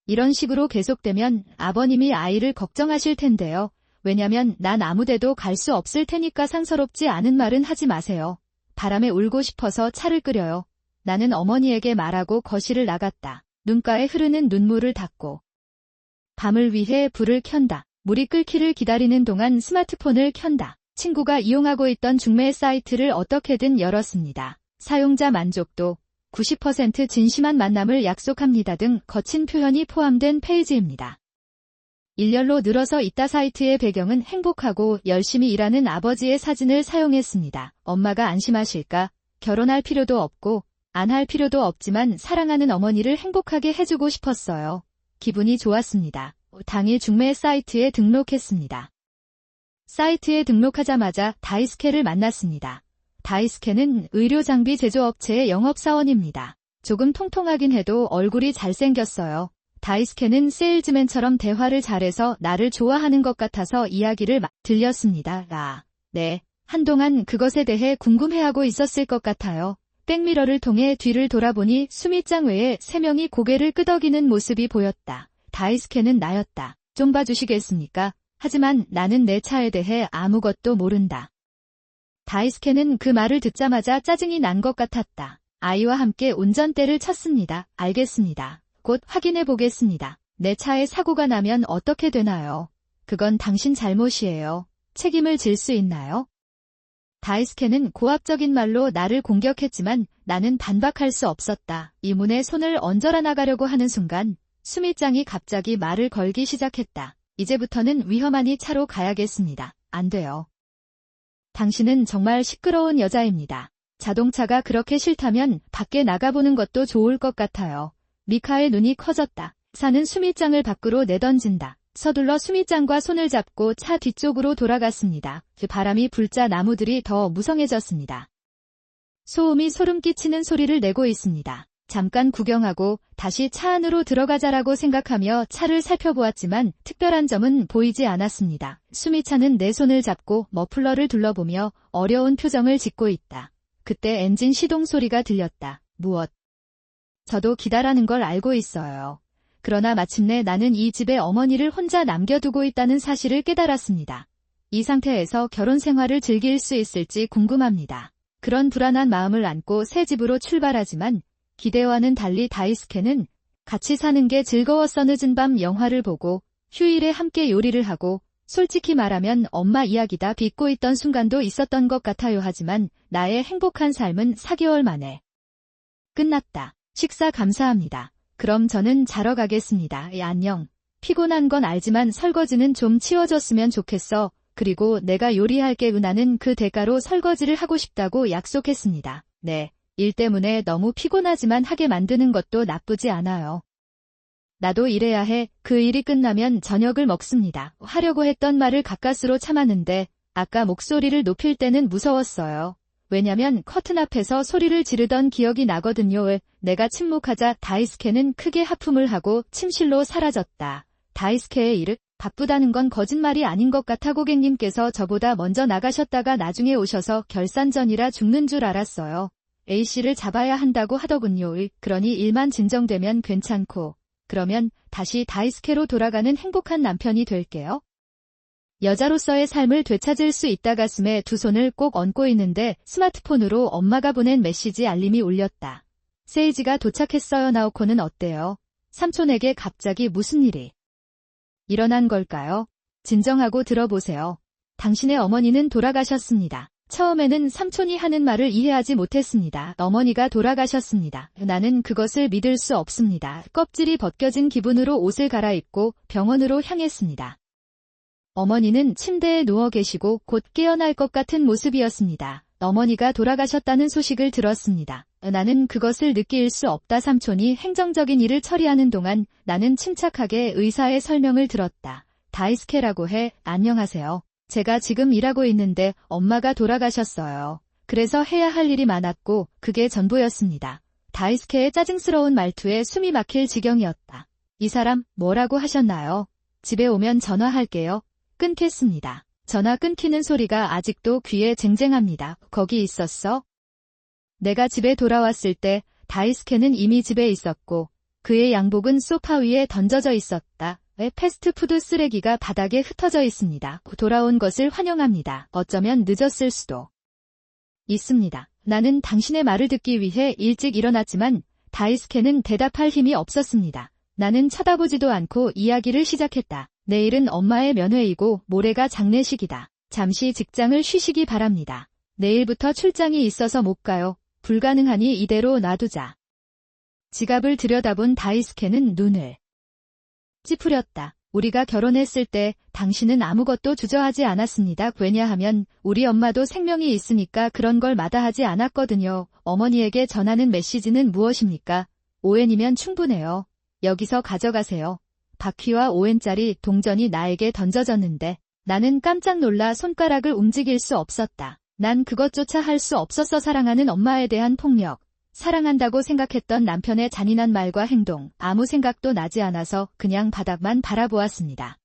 Speaker 1: 이런 식으로 계속되면 아버님이 아이를 걱정하실 텐데요. 왜냐면 난 아무데도 갈 수 없을 테니까. 상서롭지 않은 말은 하지 마세요. 바람에 울고 싶어서 차를 끓여요. 나는 어머니에게 말하고 거실을 나갔다. 눈가에 흐르는 눈물을 닦고 밤을 위해 불을 켠다. 물이 끓기를 기다리는 동안 스마트폰을 켠다. 친구가 이용하고 있던 중매 사이트를 어떻게든 열었습니다. 사용자 만족도 90% 진심한 만남을 약속합니다 등 거친 표현이 포함된 페이지입니다. 일렬로 늘어서 있다 사이트의 배경은 행복하고 열심히 일하는 아버지의 사진을 사용했습니다. 엄마가 안심하실까? 결혼할 필요도 없고 안 할 필요도 없지만 사랑하는 어머니를 행복하게 해주고 싶었어요. 기분이 좋았습니다. 당일 중매 사이트에 등록했습니다. 사이트에 등록하자마자 다이스케를 만났습니다. 다이스케는 의료장비 제조업체의 영업사원입니다. 조금 통통하긴 해도 얼굴이 잘생겼어요. 다이스케는 세일즈맨처럼 대화를 잘해서 나를 좋아하는 것 같아서 이야기를 들렸습니다. 네. 한동안 그것에 대해 궁금해하고 있었을 것 같아요. 백미러를 통해 뒤를 돌아보니 수미짱 외에 3명이 고개를 끄덕이는 모습이 보였다. 다이스케는 나였다. 좀 봐주시겠습니까? 하지만 나는 내 차에 대해 아무것도 모른다. 다이스케는 그 말을 듣자마자 짜증이 난 것 같았다. 아이와 함께 운전대를 쳤습니다. 알겠습니다. 곧 확인해 보겠습니다. 내 차에 사고가 나면 어떻게 되나요? 그건 당신 잘못이에요. 책임을 질 수 있나요? 다이스케는 고압적인 말로 나를 공격했지만 나는 반박할 수 없었다. 이문에 손을 얹어라 나가려고 하는 순간 수미짱이 갑자기 말을 걸기 시작했다. 이제부터는 위험하니 차로 가야겠습니다. 안 돼요. 당신은 정말 시끄러운 여자입니다. 자동차가 그렇게 싫다면 밖에 나가보는 것도 좋을 것 같아요. 미카의 눈이 커졌다. 사는 수미짱을 밖으로 내던진다. 서둘러 수미짱과 손을 잡고 차 뒤쪽으로 돌아갔습니다. 바람이 불자 나무들이 더 무성해졌습니다. 소음이 소름 끼치는 소리를 내고 있습니다. 잠깐 구경하고 다시 차 안으로 들어가자라고 생각하며 차를 살펴보았지만 특별한 점은 보이지 않았습니다. 수미차는 내 손을 잡고 머플러를 둘러보며 어려운 표정을 짓고 있다. 그때 엔진 시동 소리가 들렸다. 무엇? 저도 기다라는 걸 알고 있어요. 그러나 마침내 나는 이 집에 어머니를 혼자 남겨두고 있다는 사실을 깨달았습니다. 이 상태에서 결혼 생활을 즐길 수 있을지 궁금합니다. 그런 불안한 마음을 안고 새 집으로 출발하지만 기대와는 달리 다이스케는 같이 사는 게 즐거웠어. 늦은 밤 영화를 보고 휴일에 함께 요리를 하고 솔직히 말하면 엄마 이야기 다 빚고 있던 순간도 있었던 것 같아요. 하지만 나의 행복한 삶은 4개월 만에 끝났다. 식사 감사합니다. 그럼 저는 자러 가겠습니다. 안녕. 피곤한 건 알지만 설거지는 좀 치워줬으면 좋겠어. 그리고 내가 요리할게. 은하는 그 대가로 설거지를 하고 싶다고 약속했습니다. 네. 일 때문에 너무 피곤하지만 하게 만드는 것도 나쁘지 않아요. 나도 일해야 해. 그 일이 끝나면 저녁을 먹습니다. 하려고 했던 말을 가까스로 참았는데 아까 목소리를 높일 때는 무서웠어요. 왜냐면 커튼 앞에서 소리를 지르던 기억이 나거든요. 내가 침묵하자 다이스케는 크게 하품을 하고 침실로 사라졌다. 다이스케의 일을 바쁘다는 건 거짓말이 아닌 것 같아. 고객님께서 저보다 먼저 나가셨다가 나중에 오셔서 결산 전이라 죽는 줄 알았어요. A씨를 잡아야 한다고 하더군요. 그러니 일만 진정되면 괜찮고 그러면 다시 다이스케로 돌아가는 행복한 남편이 될게요. 여자로서의 삶을 되찾을 수 있다. 가슴에 두 손을 꼭 얹고 있는데 스마트폰으로 엄마가 보낸 메시지 알림이 울렸다. 세이지가 도착했어요. 나오코는 어때요? 삼촌에게 갑자기 무슨 일이 일어난 걸까요? 진정하고 들어보세요. 당신의 어머니는 돌아가셨습니다. 처음에는 삼촌이 하는 말을 이해하지 못했습니다. 어머니가 돌아가셨습니다. 나는 그것을 믿을 수 없습니다. 껍질이 벗겨진 기분으로 옷을 갈아입고 병원으로 향했습니다. 어머니는 침대에 누워 계시고 곧 깨어날 것 같은 모습이었습니다. 어머니가 돌아가셨다는 소식을 들었습니다. 나는 그것을 느낄 수 없다. 삼촌이 행정적인 일을 처리하는 동안 나는 침착하게 의사의 설명을 들었다. 다이스케라고 해. 안녕하세요. 제가 지금 일하고 있는데 엄마가 돌아가셨어요. 그래서 해야 할 일이 많았고 그게 전부였습니다. 다이스케의 짜증스러운 말투에 숨이 막힐 지경이었다. 이 사람 뭐라고 하셨나요? 집에 오면 전화할게요. 끊겠습니다. 전화 끊기는 소리가 아직도 귀에 쟁쟁합니다. 거기 있었어? 내가 집에 돌아왔을 때 다이스케는 이미 집에 있었고 그의 양복은 소파 위에 던져져 있었다. 패스트푸드 쓰레기가 바닥에 흩어져 있습니다. 돌아온 것을 환영합니다. 어쩌면 늦었을 수도 있습니다. 나는 당신의 말을 듣기 위해 일찍 일어났지만 다이스케는 대답할 힘이 없었습니다. 나는 쳐다보지도 않고 이야기를 시작했다. 내일은 엄마의 면회이고 모레가 장례식이다. 잠시 직장을 쉬시기 바랍니다. 내일부터 출장이 있어서 못 가요. 불가능하니 이대로 놔두자. 지갑을 들여다본 다이스케는 눈을 찌푸렸다. 우리가 결혼했을 때 당신은 아무것도 주저하지 않았습니다. 왜냐하면 우리 엄마도 생명이 있으니까 그런 걸 마다하지 않았거든요. 어머니에게 전하는 메시지는 무엇입니까? 5엔이면 충분해요. 여기서 가져가세요. 바퀴와 5엔짜리 동전이 나에게 던져졌는데 나는 깜짝 놀라 손가락을 움직일 수 없었다. 난 그것조차 할 수 없었어. 사랑하는 엄마에 대한 폭력, 사랑한다고 생각했던 남편의 잔인한 말과 행동, 아무 생각도 나지 않아서 그냥 바닥만 바라보았습니다.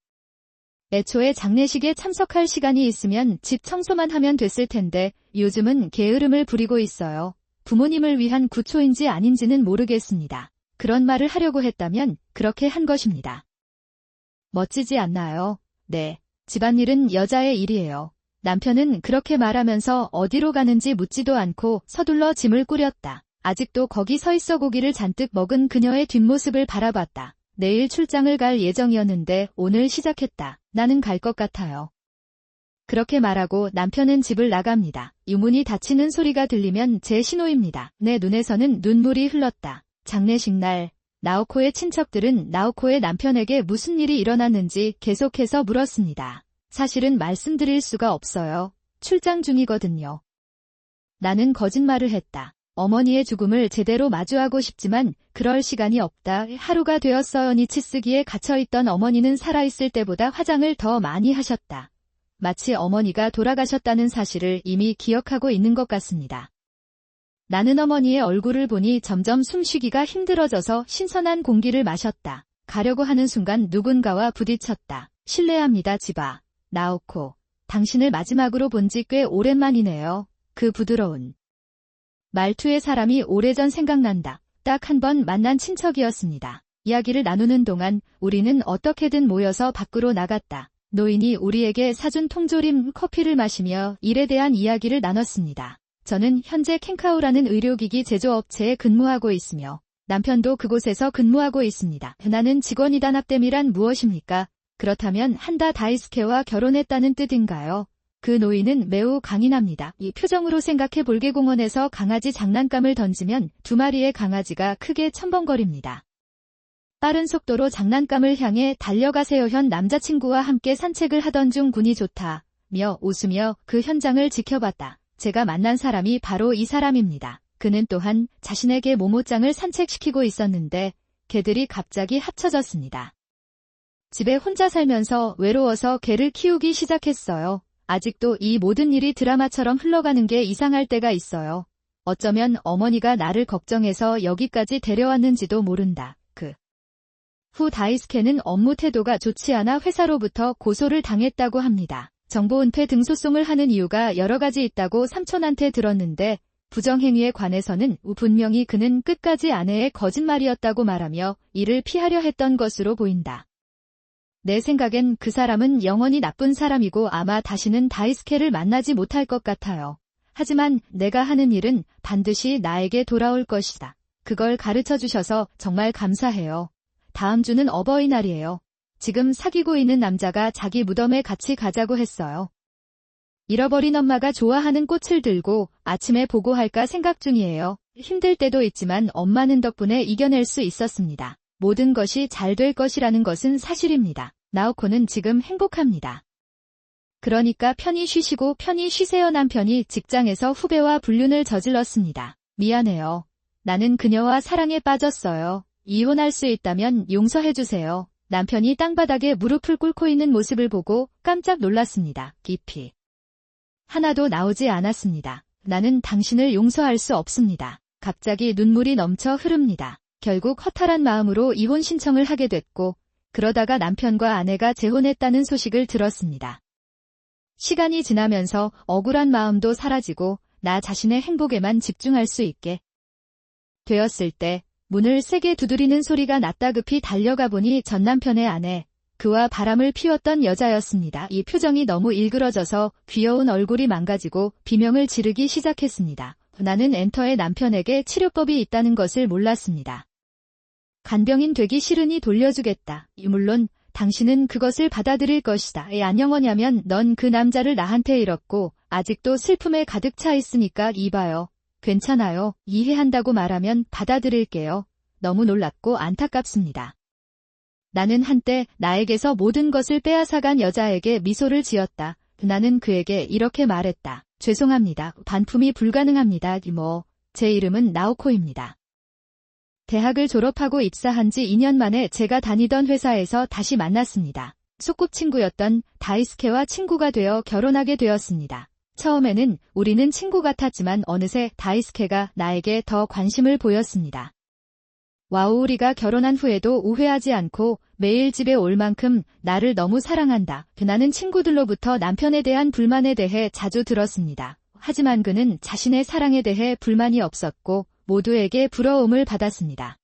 Speaker 1: 애초에 장례식에 참석할 시간이 있으면 집 청소만 하면 됐을 텐데 요즘은 게으름을 부리고 있어요. 부모님을 위한 구초인지 아닌지는 모르겠습니다. 그런 말을 하려고 했다면 그렇게 한 것입니다. 멋지지 않나요? 네. 집안일은 여자의 일이에요. 남편은 그렇게 말하면서 어디로 가는지 묻지도 않고 서둘러 짐을 꾸렸다. 아직도 거기 서 있어 고기를 잔뜩 먹은 그녀의 뒷모습을 바라봤다. 내일 출장을 갈 예정이었는데 오늘 시작했다. 나는 갈 것 같아요. 그렇게 말하고 남편은 집을 나갑니다. 유문이 닫히는 소리가 들리면 제 신호입니다. 내 눈에서는 눈물이 흘렀다. 장례식 날, 나오코의 친척들은 나오코의 남편에게 무슨 일이 일어났는지 계속해서 물었습니다. 사실은 말씀드릴 수가 없어요. 출장 중이거든요. 나는 거짓말을 했다. 어머니의 죽음을 제대로 마주하고 싶지만 그럴 시간이 없다. 하루가 되었어요. 니치쓰기에 갇혀있던 어머니는 살아있을 때보다 화장을 더 많이 하셨다. 마치 어머니가 돌아가셨다는 사실을 이미 기억하고 있는 것 같습니다. 나는 어머니의 얼굴을 보니 점점 숨쉬기가 힘들어져서 신선한 공기를 마셨다. 가려고 하는 순간 누군가와 부딪혔다. 실례합니다, 지바. 나오코. 당신을 마지막으로 본 지 꽤 오랜만이네요. 그 부드러운 말투의 사람이 오래전 생각난다. 딱 한 번 만난 친척이었습니다. 이야기를 나누는 동안 우리는 어떻게든 모여서 밖으로 나갔다. 노인이 우리에게 사준 통조림 커피를 마시며 일에 대한 이야기를 나눴습니다. 저는 현재 켄카우라는 의료기기 제조업체에 근무하고 있으며 남편도 그곳에서 근무하고 있습니다. 나는 직원이다. 납땜이란 무엇입니까? 그렇다면 한다 다이스케와 결혼했다는 뜻인가요? 그 노인은 매우 강인합니다. 이 표정으로 생각해 볼게공원에서 강아지 장난감을 던지면 2마리의 강아지가 크게 첨벙거립니다. 빠른 속도로 장난감을 향해 달려가세요. 현 남자친구와 함께 산책을 하던 중 운이 좋다며 웃으며 그 현장을 지켜봤다. 제가 만난 사람이 바로 이 사람입니다. 그는 또한 자신의 개 모모짱을 산책시키고 있었는데 개들이 갑자기 합쳐졌습니다. 집에 혼자 살면서 외로워서 개를 키우기 시작했어요. 아직도 이 모든 일이 드라마처럼 흘러가는 게 이상할 때가 있어요. 어쩌면 어머니가 나를 걱정해서 여기까지 데려왔는지도 모른다. 후 다이스케는 업무 태도가 좋지 않아 회사로부터 고소를 당했다고 합니다. 정보 은폐 등 소송을 하는 이유가 여러 가지 있다고 삼촌한테 들었는데 부정행위에 관해서는 분명히 그는 끝까지 아내의 거짓말이었다고 말하며 이를 피하려 했던 것으로 보인다. 내 생각엔 그 사람은 영원히 나쁜 사람이고 아마 다시는 다이스케를 만나지 못할 것 같아요. 하지만 내가 하는 일은 반드시 나에게 돌아올 것이다. 그걸 가르쳐 주셔서 정말 감사해요. 다음 주는 어버이날이에요. 지금 사귀고 있는 남자가 자기 무덤에 같이 가자고 했어요. 잃어버린 엄마가 좋아하는 꽃을 들고 아침에 보고할까 생각 중이에요. 힘들 때도 있지만 엄마는 덕분에 이겨낼 수 있었습니다. 모든 것이 잘 될 것이라는 것은 사실입니다. 나오코는 지금 행복합니다. 그러니까 편히 쉬시고 편히 쉬세요. 남편이 직장에서 후배와 불륜을 저질렀습니다. 미안해요. 나는 그녀와 사랑에 빠졌어요. 이혼할 수 있다면 용서해주세요. 남편이 땅바닥에 무릎을 꿇고 있는 모습을 보고 깜짝 놀랐습니다. 깊이. 하나도 나오지 않았습니다. 나는 당신을 용서할 수 없습니다. 갑자기 눈물이 넘쳐 흐릅니다. 결국 허탈한 마음으로 이혼 신청을 하게 됐고 그러다가 남편과 아내가 재혼했다는 소식을 들었습니다. 시간이 지나면서 억울한 마음도 사라지고 나 자신의 행복에만 집중할 수 있게 되었을 때 문을 세게 두드리는 소리가 났다. 급히 달려가 보니 전 남편의 아내, 그와 바람을 피웠던 여자였습니다. 이 표정이 너무 일그러져서 귀여운 얼굴이 망가지고 비명을 지르기 시작했습니다. 나는 엔터의 남편에게 치료법이 있다는 것을 몰랐습니다. 간병인 되기 싫으니 돌려주겠다. 물론 당신은 그것을 받아들일 것이다. 안녕하냐면 넌 그 남자를 나한테 잃었고 아직도 슬픔에 가득 차 있으니까 이봐요. 괜찮아요. 이해한다고 말하면 받아들일게요. 너무 놀랍고 안타깝습니다. 나는 한때 나에게서 모든 것을 빼앗아간 여자에게 미소를 지었다. 나는 그에게 이렇게 말했다. 죄송합니다. 반품이 불가능합니다. 제 이름은 나오코입니다. 대학을 졸업하고 입사한 지 2년 만에 제가 다니던 회사에서 다시 만났습니다. 소꿉친구였던 다이스케와 친구가 되어 결혼하게 되었습니다. 처음에는 우리는 친구 같았지만 어느새 다이스케가 나에게 더 관심을 보였습니다. 와우, 우리가 결혼한 후에도 우회하지 않고 매일 집에 올 만큼 나를 너무 사랑한다. 나는 친구들로부터 남편에 대한 불만에 대해 자주 들었습니다. 하지만 그는 자신의 사랑에 대해 불만이 없었고 모두에게 부러움을 받았습니다.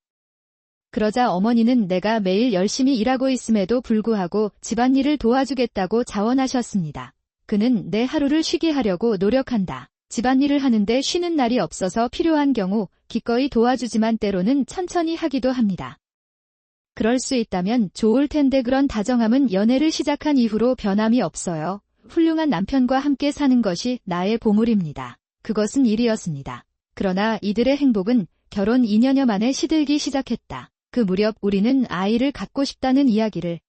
Speaker 1: 그러자 어머니는 내가 매일 열심히 일하고 있음에도 불구하고 집안일을 도와주겠다고 자원하셨습니다. 그는 내 하루를 쉬게 하려고 노력한다. 집안일을 하는데 쉬는 날이 없어서 필요한 경우 기꺼이 도와주지만 때로는 천천히 하기도 합니다. 그럴 수 있다면 좋을 텐데 그런 다정함은 연애를 시작한 이후로 변함이 없어요. 훌륭한 남편과 함께 사는 것이 나의 보물입니다. 그것은 일이었습니다. 그러나 이들의 행복은 결혼 2년여 만에 시들기 시작했다. 그 무렵 우리는 아이를 갖고 싶다는 이야기를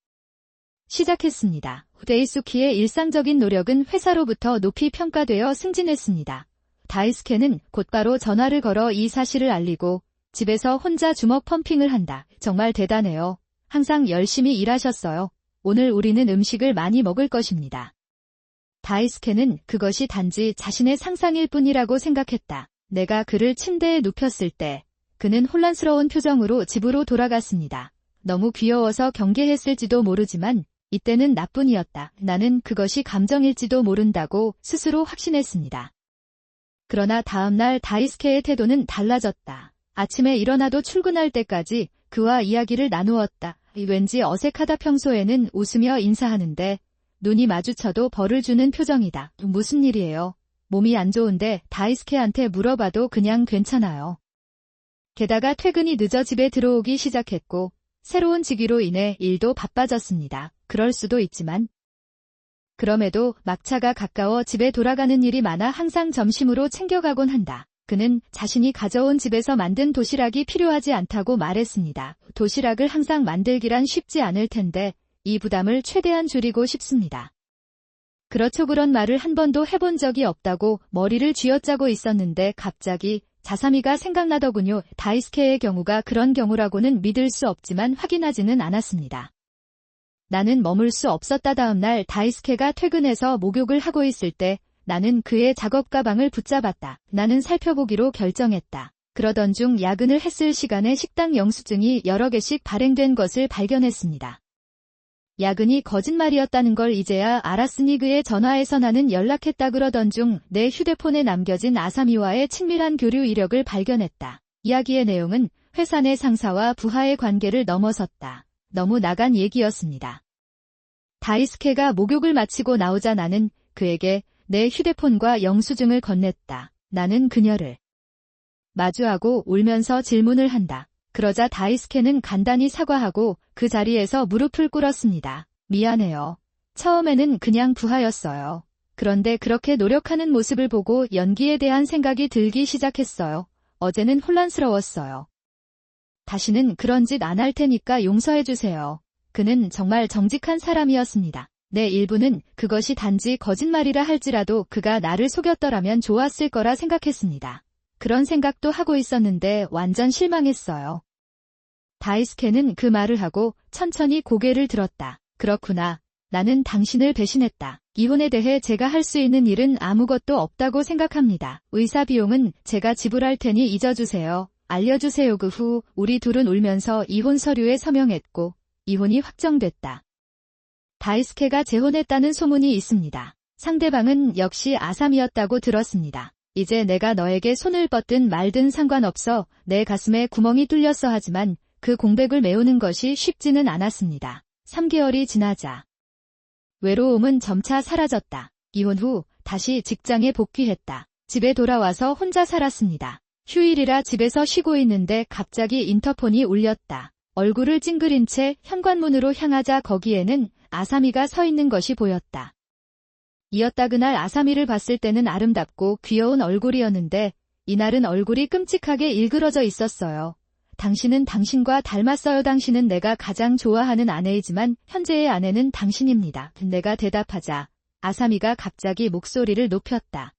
Speaker 1: 시작했습니다. 데이수키의 일상적인 노력은 회사로부터 높이 평가되어 승진했습니다. 다이스케는 곧바로 전화를 걸어 이 사실을 알리고 집에서 혼자 주먹 펌핑을 한다. 정말 대단해요. 항상 열심히 일하셨어요. 오늘 우리는 음식을 많이 먹을 것입니다. 다이스케는 그것이 단지 자신의 상상일 뿐이라고 생각했다. 내가 그를 침대에 눕혔을 때 그는 혼란스러운 표정으로 집으로 돌아갔습니다. 너무 귀여워서 경계했을지도 모르지만 이때는 나뿐이었다. 나는 그것이 감정일지도 모른다고 스스로 확신했습니다. 그러나 다음날 다이스케의 태도는 달라졌다. 아침에 일어나도 출근할 때까지 그와 이야기를 나누었다. 왠지 어색하다. 평소에는 웃으며 인사하는데 눈이 마주쳐도 벌을 주는 표정이다. 무슨 일이에요? 몸이 안 좋은데 다이스케한테 물어봐도 그냥 괜찮아요. 게다가 퇴근이 늦어 집에 들어오기 시작했고 새로운 직위로 인해 일도 바빠졌습니다. 그럴 수도 있지만 그럼에도 막차가 가까워 집에 돌아가는 일이 많아 항상 점심으로 챙겨가곤 한다. 그는 자신이 가져온 집에서 만든 도시락이 필요하지 않다고 말했습니다. 도시락을 항상 만들기란 쉽지 않을 텐데 이 부담을 최대한 줄이고 싶습니다. 그렇죠. 그런 말을 한 번도 해본 적이 없다고 머리를 쥐어짜고 있었는데 갑자기 자사미가 생각나더군요. 다이스케의 경우가 그런 경우라고는 믿을 수 없지만 확인하지는 않았습니다. 나는 머물 수 없었다. 다음 날 다이스케가 퇴근해서 목욕을 하고 있을 때 나는 그의 작업 가방을 붙잡았다. 나는 살펴보기로 결정했다. 그러던 중 야근을 했을 시간에 식당 영수증이 여러 개씩 발행된 것을 발견했습니다. 야근이 거짓말이었다는 걸 이제야 알았으니 그의 전화에서 나는 연락했다. 그러던 중 내 휴대폰에 남겨진 아사미와의 친밀한 교류 이력을 발견했다. 이야기의 내용은 회사 내 상사와 부하의 관계를 넘어섰다. 너무 나간 얘기였습니다. 다이스케가 목욕을 마치고 나오자 나는 그에게 내 휴대폰과 영수증을 건넸다. 나는 그녀를 마주하고 울면서 질문을 한다. 그러자 다이스케는 간단히 사과하고 그 자리에서 무릎을 꿇었습니다. 미안해요. 처음에는 그냥 부하였어요. 그런데 그렇게 노력하는 모습을 보고 연기에 대한 생각이 들기 시작했어요. 어제는 혼란스러웠어요. 다시는 그런 짓 안 할 테니까 용서해주세요. 그는 정말 정직한 사람이었습니다. 내 일부는 그것이 단지 거짓말이라 할지라도 그가 나를 속였더라면 좋았을 거라 생각했습니다. 그런 생각도 하고 있었는데 완전 실망했어요. 다이스케는 그 말을 하고 천천히 고개를 들었다. 그렇구나. 나는 당신을 배신했다. 이혼에 대해 제가 할 수 있는 일은 아무것도 없다고 생각합니다. 의사 비용은 제가 지불할 테니 잊어주세요. 알려주세요. 그 후 우리 둘은 울면서 이혼 서류에 서명했고 이혼이 확정됐다. 다이스케가 재혼했다는 소문이 있습니다. 상대방은 역시 아삼이었다고 들었습니다. 이제 내가 너에게 손을 뻗든 말든 상관없어. 내 가슴에 구멍이 뚫렸어. 하지만 그 공백을 메우는 것이 쉽지는 않았습니다. 3개월이 지나자 외로움은 점차 사라졌다. 이혼 후 다시 직장에 복귀했다. 집에 돌아와서 혼자 살았습니다. 휴일이라 집에서 쉬고 있는데 갑자기 인터폰이 울렸다. 얼굴을 찡그린 채 현관문으로 향하자 거기에는 아사미가 서 있는 것이 보였다. 이었다. 그날 아사미를 봤을 때는 아름답고 귀여운 얼굴이었는데 이날은 얼굴이 끔찍하게 일그러져 있었어요. 당신은 당신과 닮았어요. 당신은 내가 가장 좋아하는 아내이지만 현재의 아내는 당신입니다. 내가 대답하자 아사미가 갑자기 목소리를 높였다.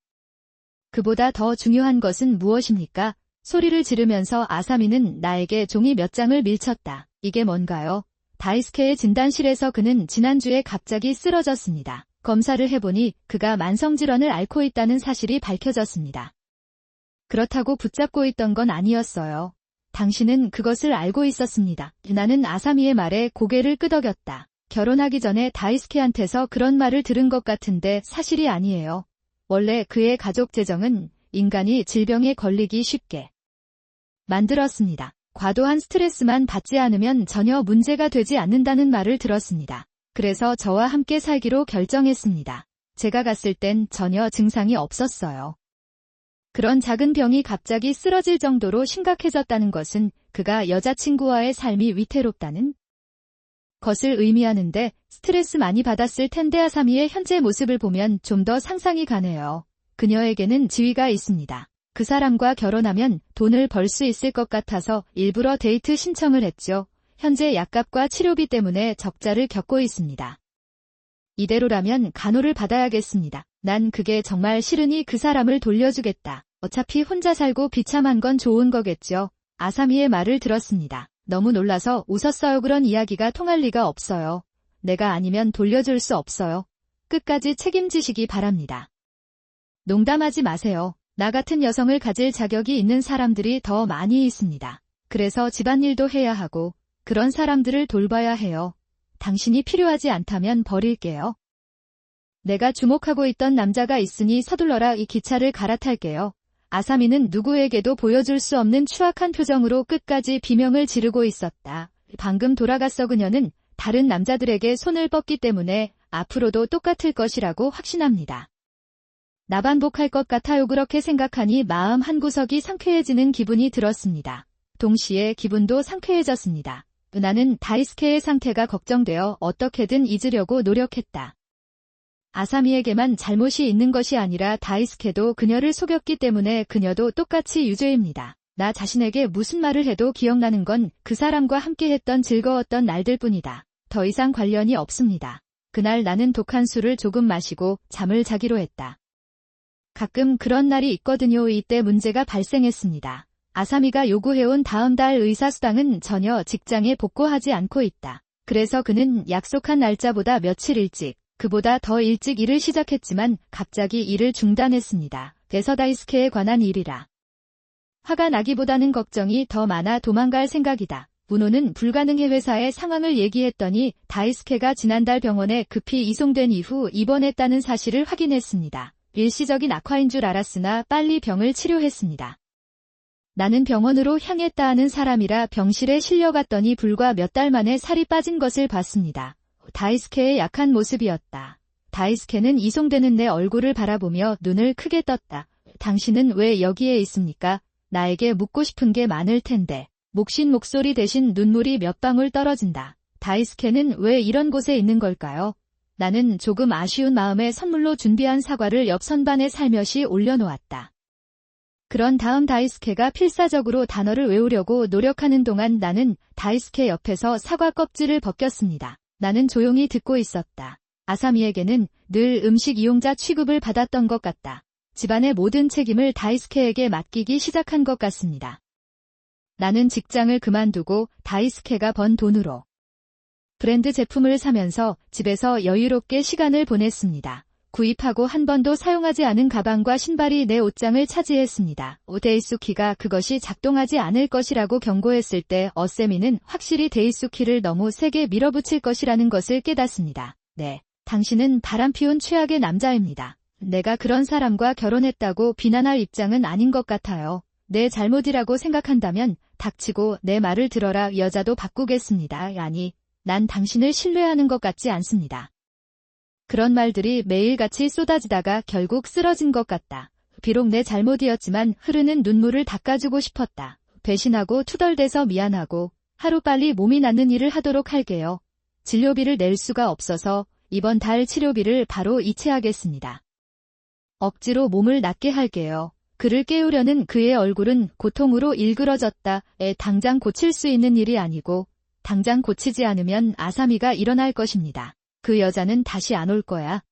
Speaker 1: 그보다 더 중요한 것은 무엇입니까? 소리를 지르면서 아사미는 나에게 종이 몇 장을 밀쳤다. 이게 뭔가요? 다이스케의 진단실에서 그는 지난주에 갑자기 쓰러졌습니다. 검사를 해보니 그가 만성질환을 앓고 있다는 사실이 밝혀졌습니다. 그렇다고 붙잡고 있던 건 아니었어요. 당신은 그것을 알고 있었습니다. 나는 아사미의 말에 고개를 끄덕였다. 결혼하기 전에 다이스케한테서 그런 말을 들은 것 같은데 사실이 아니에요. 원래 그의 가족 재정은 인간이 질병에 걸리기 쉽게 만들었습니다. 과도한 스트레스만 받지 않으면 전혀 문제가 되지 않는다는 말을 들었습니다. 그래서 저와 함께 살기로 결정했습니다. 제가 갔을 땐 전혀 증상이 없었어요. 그런 작은 병이 갑자기 쓰러질 정도로 심각해졌다는 것은 그가 여자친구와의 삶이 위태롭다는 것을 의미하는데 스트레스 많이 받았을 텐데 아사미의 현재 모습을 보면 좀 더 상상이 가네요. 그녀에게는 지위가 있습니다. 그 사람과 결혼하면 돈을 벌 수 있을 것 같아서 일부러 데이트 신청을 했죠. 현재 약값과 치료비 때문에 적자를 겪고 있습니다. 이대로라면 간호를 받아야겠습니다. 난 그게 정말 싫으니 그 사람을 돌려주겠다. 어차피 혼자 살고 비참한 건 좋은 거겠죠. 아사미의 말을 들었습니다. 너무 놀라서 웃었어요. 그런 이야기가 통할 리가 없어요. 내가 아니면 돌려줄 수 없어요. 끝까지 책임지시기 바랍니다. 농담하지 마세요. 나 같은 여성을 가질 자격이 있는 사람들이 더 많이 있습니다. 그래서 집안일도 해야 하고 그런 사람들을 돌봐야 해요. 당신이 필요하지 않다면 버릴게요. 내가 주목하고 있던 남자가 있으니 서둘러라. 이 기차를 갈아탈게요. 아사미는 누구에게도 보여줄 수 없는 추악한 표정으로 끝까지 비명을 지르고 있었다. 방금 돌아갔어. 그녀는 다른 남자들에게 손을 뻗기 때문에 앞으로도 똑같을 것이라고 확신합니다. 나 반복할 것 같아요. 그렇게 생각하니 마음 한구석이 상쾌해지는 기분이 들었습니다. 동시에 기분도 상쾌해졌습니다. 나는 다이스케의 상태가 걱정되어 어떻게든 잊으려고 노력했다. 아사미에게만 잘못이 있는 것이 아니라 다이스케도 그녀를 속였기 때문에 그녀도 똑같이 유죄입니다. 나 자신에게 무슨 말을 해도 기억나는 건 그 사람과 함께했던 즐거웠던 날들뿐이다. 더 이상 관련이 없습니다. 그날 나는 독한 술을 조금 마시고 잠을 자기로 했다. 가끔 그런 날이 있거든요. 이때 문제가 발생했습니다. 아사미가 요구해온 다음 달 의사수당은 전혀 직장에 복구하지 않고 있다. 그래서 그는 약속한 날짜보다 며칠 일찍, 그보다 더 일찍 일을 시작했지만 갑자기 일을 중단했습니다. 그래서 다이스케에 관한 일이라. 화가 나기보다는 걱정이 더 많아 도망갈 생각이다. 문호는 불가능해. 회사의 상황을 얘기했더니 다이스케가 지난달 병원에 급히 이송된 이후 입원했다는 사실을 확인했습니다. 일시적인 악화인 줄 알았으나 빨리 병을 치료했습니다. 나는 병원으로 향했다 하는 사람이라 병실에 실려갔더니 불과 몇 달 만에 살이 빠진 것을 봤습니다. 다이스케의 약한 모습이었다. 다이스케는 이송되는 내 얼굴을 바라보며 눈을 크게 떴다. 당신은 왜 여기에 있습니까? 나에게 묻고 싶은 게 많을 텐데. 목신 목소리 대신 눈물이 몇 방울 떨어진다. 다이스케는 왜 이런 곳에 있는 걸까요? 나는 조금 아쉬운 마음에 선물로 준비한 사과를 옆 선반에 살며시 올려놓았다. 그런 다음 다이스케가 필사적으로 단어를 외우려고 노력하는 동안 나는 다이스케 옆에서 사과 껍질을 벗겼습니다. 나는 조용히 듣고 있었다. 아사미에게는 늘 음식 이용자 취급을 받았던 것 같다. 집안의 모든 책임을 다이스케에게 맡기기 시작한 것 같습니다. 나는 직장을 그만두고 다이스케가 번 돈으로 브랜드 제품을 사면서 집에서 여유롭게 시간을 보냈습니다. 구입하고 한 번도 사용하지 않은 가방과 신발이 내 옷장을 차지했습니다. 데이수키가 그것이 작동하지 않을 것이라고 경고했을 때 어세미는 확실히 데이수키를 너무 세게 밀어붙일 것이라는 것을 깨닫습니다. 네, 당신은 바람피운 최악의 남자입니다. 내가 그런 사람과 결혼했다고 비난할 입장은 아닌 것 같아요. 내 잘못이라고 생각한다면 닥치고 내 말을 들어라. 여자도 바꾸겠습니다. 아니, 난 당신을 신뢰하는 것 같지 않습니다. 그런 말들이 매일같이 쏟아지다가 결국 쓰러진 것 같다. 비록 내 잘못이었지만 흐르는 눈물을 닦아주고 싶었다. 배신하고 투덜대서 미안하고 하루빨리 몸이 낫는 일을 하도록 할게요. 진료비를 낼 수가 없어서 이번 달 치료비를 바로 이체하겠습니다. 억지로 몸을 낫게 할게요. 그를 깨우려는 그의 얼굴은 고통으로 일그러졌다. 당장 고칠 수 있는 일이 아니고 당장 고치지 않으면 아사미가 일어날 것입니다. 그 여자는 다시 안 올 거야.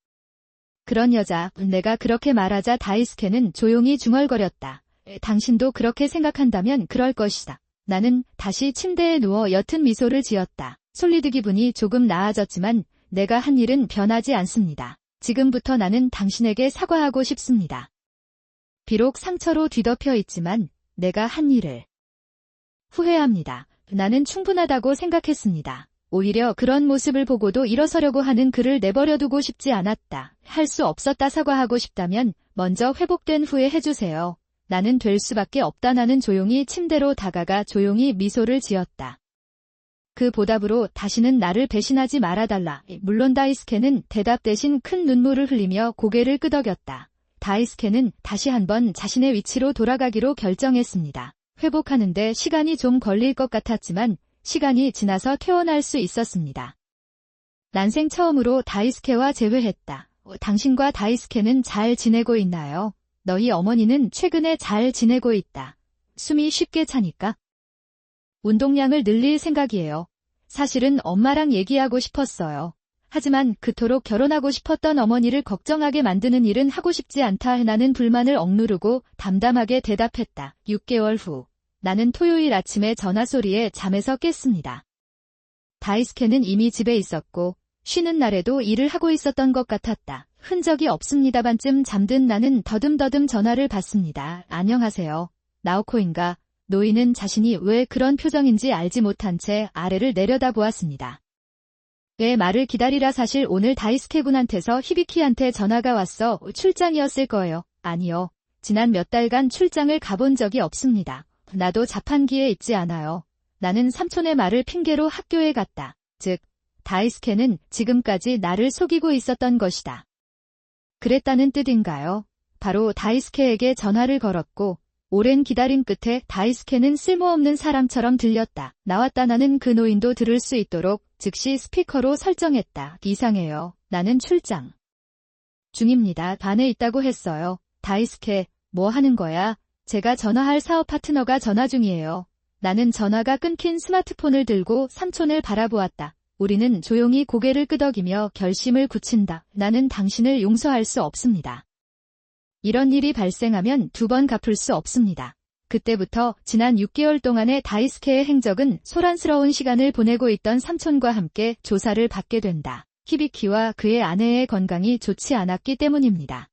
Speaker 1: 그런 여자, 내가 그렇게 말하자 다이스케는 조용히 중얼거렸다. 당신도 그렇게 생각한다면 그럴 것이다. 나는 다시 침대에 누워 옅은 미소를 지었다. 솔리드 기분이 조금 나아졌지만 내가 한 일은 변하지 않습니다. 지금부터 나는 당신에게 사과하고 싶습니다. 비록 상처로 뒤덮여 있지만 내가 한 일을 후회합니다. 나는 충분하다고 생각했습니다. 오히려 그런 모습을 보고도 일어서려고 하는 그를 내버려두고 싶지 않았다. 할 수 없었다. 사과하고 싶다면 먼저 회복된 후에 해주세요. 나는 될 수밖에 없다. 나는 조용히 침대로 다가가 조용히 미소를 지었다. 그 보답으로 다시는 나를 배신하지 말아달라. 물론 다이스케는 대답 대신 큰 눈물을 흘리며 고개를 끄덕였다. 다이스케는 다시 한번 자신의 위치로 돌아가기로 결정했습니다. 회복하는데 시간이 좀 걸릴 것 같았지만 시간이 지나서 퇴원할 수 있었습니다. 난생 처음으로 다이스케와 재회했다. 당신과 다이스케는 잘 지내고 있나요? 너희 어머니는 최근에 잘 지내고 있다. 숨이 쉽게 차니까? 운동량을 늘릴 생각이에요. 사실은 엄마랑 얘기하고 싶었어요. 하지만 그토록 결혼하고 싶었던 어머니를 걱정하게 만드는 일은 하고 싶지 않다. 나는 불만을 억누르고 담담하게 대답했다. 6개월 후 나는 토요일 아침에 전화소리에 잠에서 깼습니다. 다이스케는 이미 집에 있었고 쉬는 날에도 일을 하고 있었던 것 같았다. 흔적이 없습니다. 반쯤 잠든 나는 더듬더듬 전화를 받습니다. 안녕하세요. 나오코인가? 노인은 자신이 왜 그런 표정인지 알지 못한 채 아래를 내려다보았습니다. 왜 말을 기다리라. 사실 오늘 다이스케 군한테서 히비키한테 전화가 왔어. 출장이었을 거예요. 아니요. 지난 몇 달간 출장을 가본 적이 없습니다. 나도 자판기에 있지 않아요. 나는 삼촌의 말을 핑계로 학교에 갔다. 즉, 다이스케는 지금까지 나를 속이고 있었던 것이다. 그랬다는 뜻인가요? 바로 다이스케에게 전화를 걸었고 오랜 기다림 끝에 다이스케는 쓸모없는 사람처럼 들렸다. 나왔다. 나는 그 노인도 들을 수 있도록 즉시 스피커로 설정했다. 이상해요. 나는 출장 중입니다. 반에 있다고 했어요. 다이스케, 뭐 하는 거야? 제가 전화할 사업 파트너가 전화 중이에요. 나는 전화가 끊긴 스마트폰을 들고 삼촌을 바라보았다. 우리는 조용히 고개를 끄덕이며 결심을 굳힌다. 나는 당신을 용서할 수 없습니다. 이런 일이 발생하면 2번 갚을 수 없습니다. 그때부터 지난 6개월 동안의 다이스케의 행적은 소란스러운 시간을 보내고 있던 삼촌과 함께 조사를 받게 된다. 히비키와 그의 아내의 건강이 좋지 않았기 때문입니다.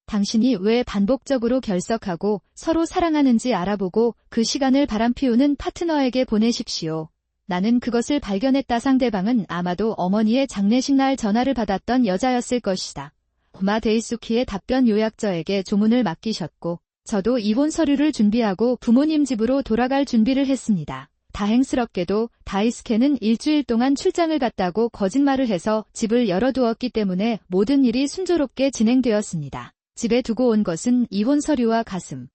Speaker 1: 당신이 왜 반복적으로 결석하고 서로 사랑하는지 알아보고 그 시간을 바람피우는 파트너에게 보내십시오. 나는 그것을 발견했다. 상대방은 아마도 어머니의 장례식 날 전화를 받았던 여자였을 것이다. 마 데이수키의 답변 요약저에게 조문을 맡기셨고 저도 이혼 서류를 준비하고 부모님 집으로 돌아갈 준비를 했습니다. 다행스럽게도 다이스케는 일주일 동안 출장을 갔다고 거짓말을 해서 집을 열어두었기 때문에 모든 일이 순조롭게 진행되었습니다. 집에 두고 온 것은 이혼 서류와 가슴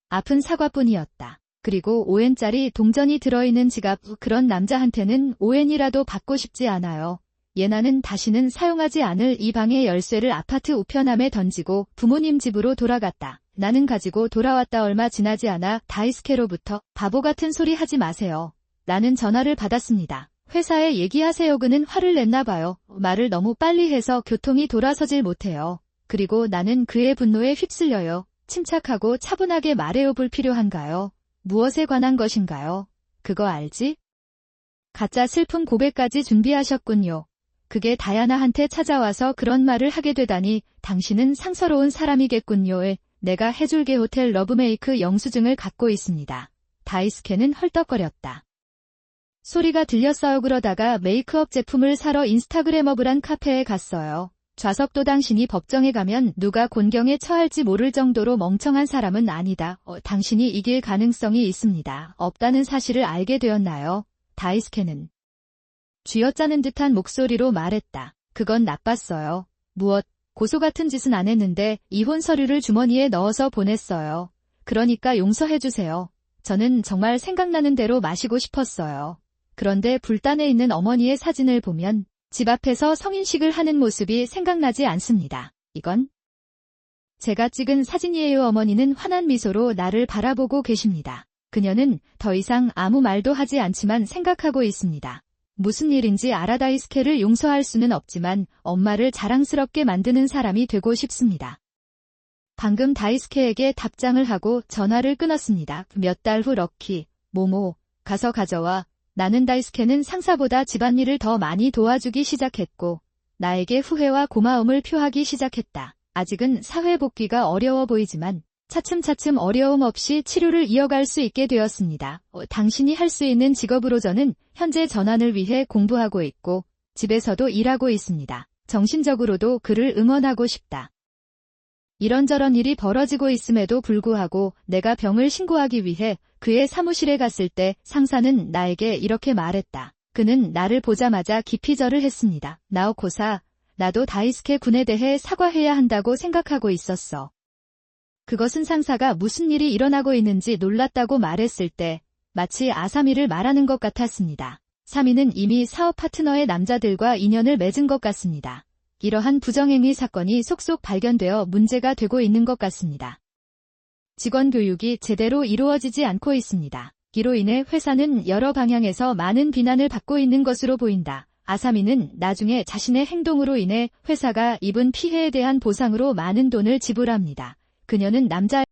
Speaker 1: 아픈 사과뿐이었다. 그리고 5엔짜리 동전이 들어있는 지갑. 그런 남자한테는 5엔이라도 받고 싶지 않아요. 예나는 다시는 사용하지 않을 이 방의 열쇠를 아파트 우편함에 던지고 부모님 집으로 돌아갔다. 나는 가지고 돌아왔다. 얼마 지나지 않아 다이스케로부터 바보 같은 소리 하지 마세요. 나는 전화를 받았습니다. 회사에 얘기하세요. 그는 화를 냈나 봐요. 말을 너무 빨리 해서 교통이 돌아서질 못해요. 그리고 나는 그의 분노에 휩쓸려요. 침착하고 차분하게 말해요. 불필요한가요? 무엇에 관한 것인가요? 그거 알지? 가짜 슬픈 고백까지 준비하셨군요. 그게 다야나한테 찾아와서 그런 말을 하게 되다니 당신은 상서로운 사람이겠군요. 내가 해줄게. 호텔 러브메이크 영수증을 갖고 있습니다. 다이스케는 헐떡거렸다. 소리가 들렸어요. 그러다가 메이크업 제품을 사러 인스타그래머블한 카페에 갔어요. 좌석도 당신이 법정에 가면 누가 곤경에 처할지 모를 정도로 멍청한 사람은 아니다. 당신이 이길 가능성이 있습니다. 없다는 사실을 알게 되었나요? 다이스케는 쥐어짜는 듯한 목소리로 말했다. 그건 나빴어요. 무엇? 고소 같은 짓은 안 했는데 이혼 서류를 주머니에 넣어서 보냈어요. 그러니까 용서해주세요. 저는 정말 생각나는 대로 마시고 싶었어요. 그런데 불단에 있는 어머니의 사진을 보면 집 앞에서 성인식을 하는 모습이 생각나지 않습니다. 이건 제가 찍은 사진이에요. 어머니는 환한 미소로 나를 바라보고 계십니다. 그녀는 더 이상 아무 말도 하지 않지만 생각하고 있습니다. 무슨 일인지 알아. 다이스케를 용서할 수는 없지만 엄마를 자랑스럽게 만드는 사람이 되고 싶습니다. 방금 다이스케에게 답장을 하고 전화를 끊었습니다. 몇 달 후 럭키, 모모, 가서 가져와. 나는 다이스케는 상사보다 집안일을 더 많이 도와주기 시작했고 나에게 후회와 고마움을 표하기 시작했다. 아직은 사회 복귀가 어려워 보이지만 차츰차츰 어려움 없이 치료를 이어갈 수 있게 되었습니다. 당신이 할 수 있는 직업으로 저는 현재 전환을 위해 공부하고 있고 집에서도 일하고 있습니다. 정신적으로도 그를 응원하고 싶다. 이런저런 일이 벌어지고 있음에도 불구하고 내가 병을 신고하기 위해 그의 사무실에 갔을 때 상사는 나에게 이렇게 말했다. 그는 나를 보자마자 깊이 절을 했습니다. 나오코사, 나도 다이스케 군에 대해 사과해야 한다고 생각하고 있었어. 그것은 상사가 무슨 일이 일어나고 있는지 놀랐다고 말했을 때 마치 아사미를 말하는 것 같았습니다. 사미는 이미 사업 파트너의 남자들과 인연을 맺은 것 같습니다. 이러한 부정행위 사건이 속속 발견되어 문제가 되고 있는 것 같습니다. 직원 교육이 제대로 이루어지지 않고 있습니다. 이로 인해 회사는 여러 방향에서 많은 비난을 받고 있는 것으로 보인다. 아사미는 나중에 자신의 행동으로 인해 회사가 입은 피해에 대한 보상으로 많은 돈을 지불합니다. 그녀는 남자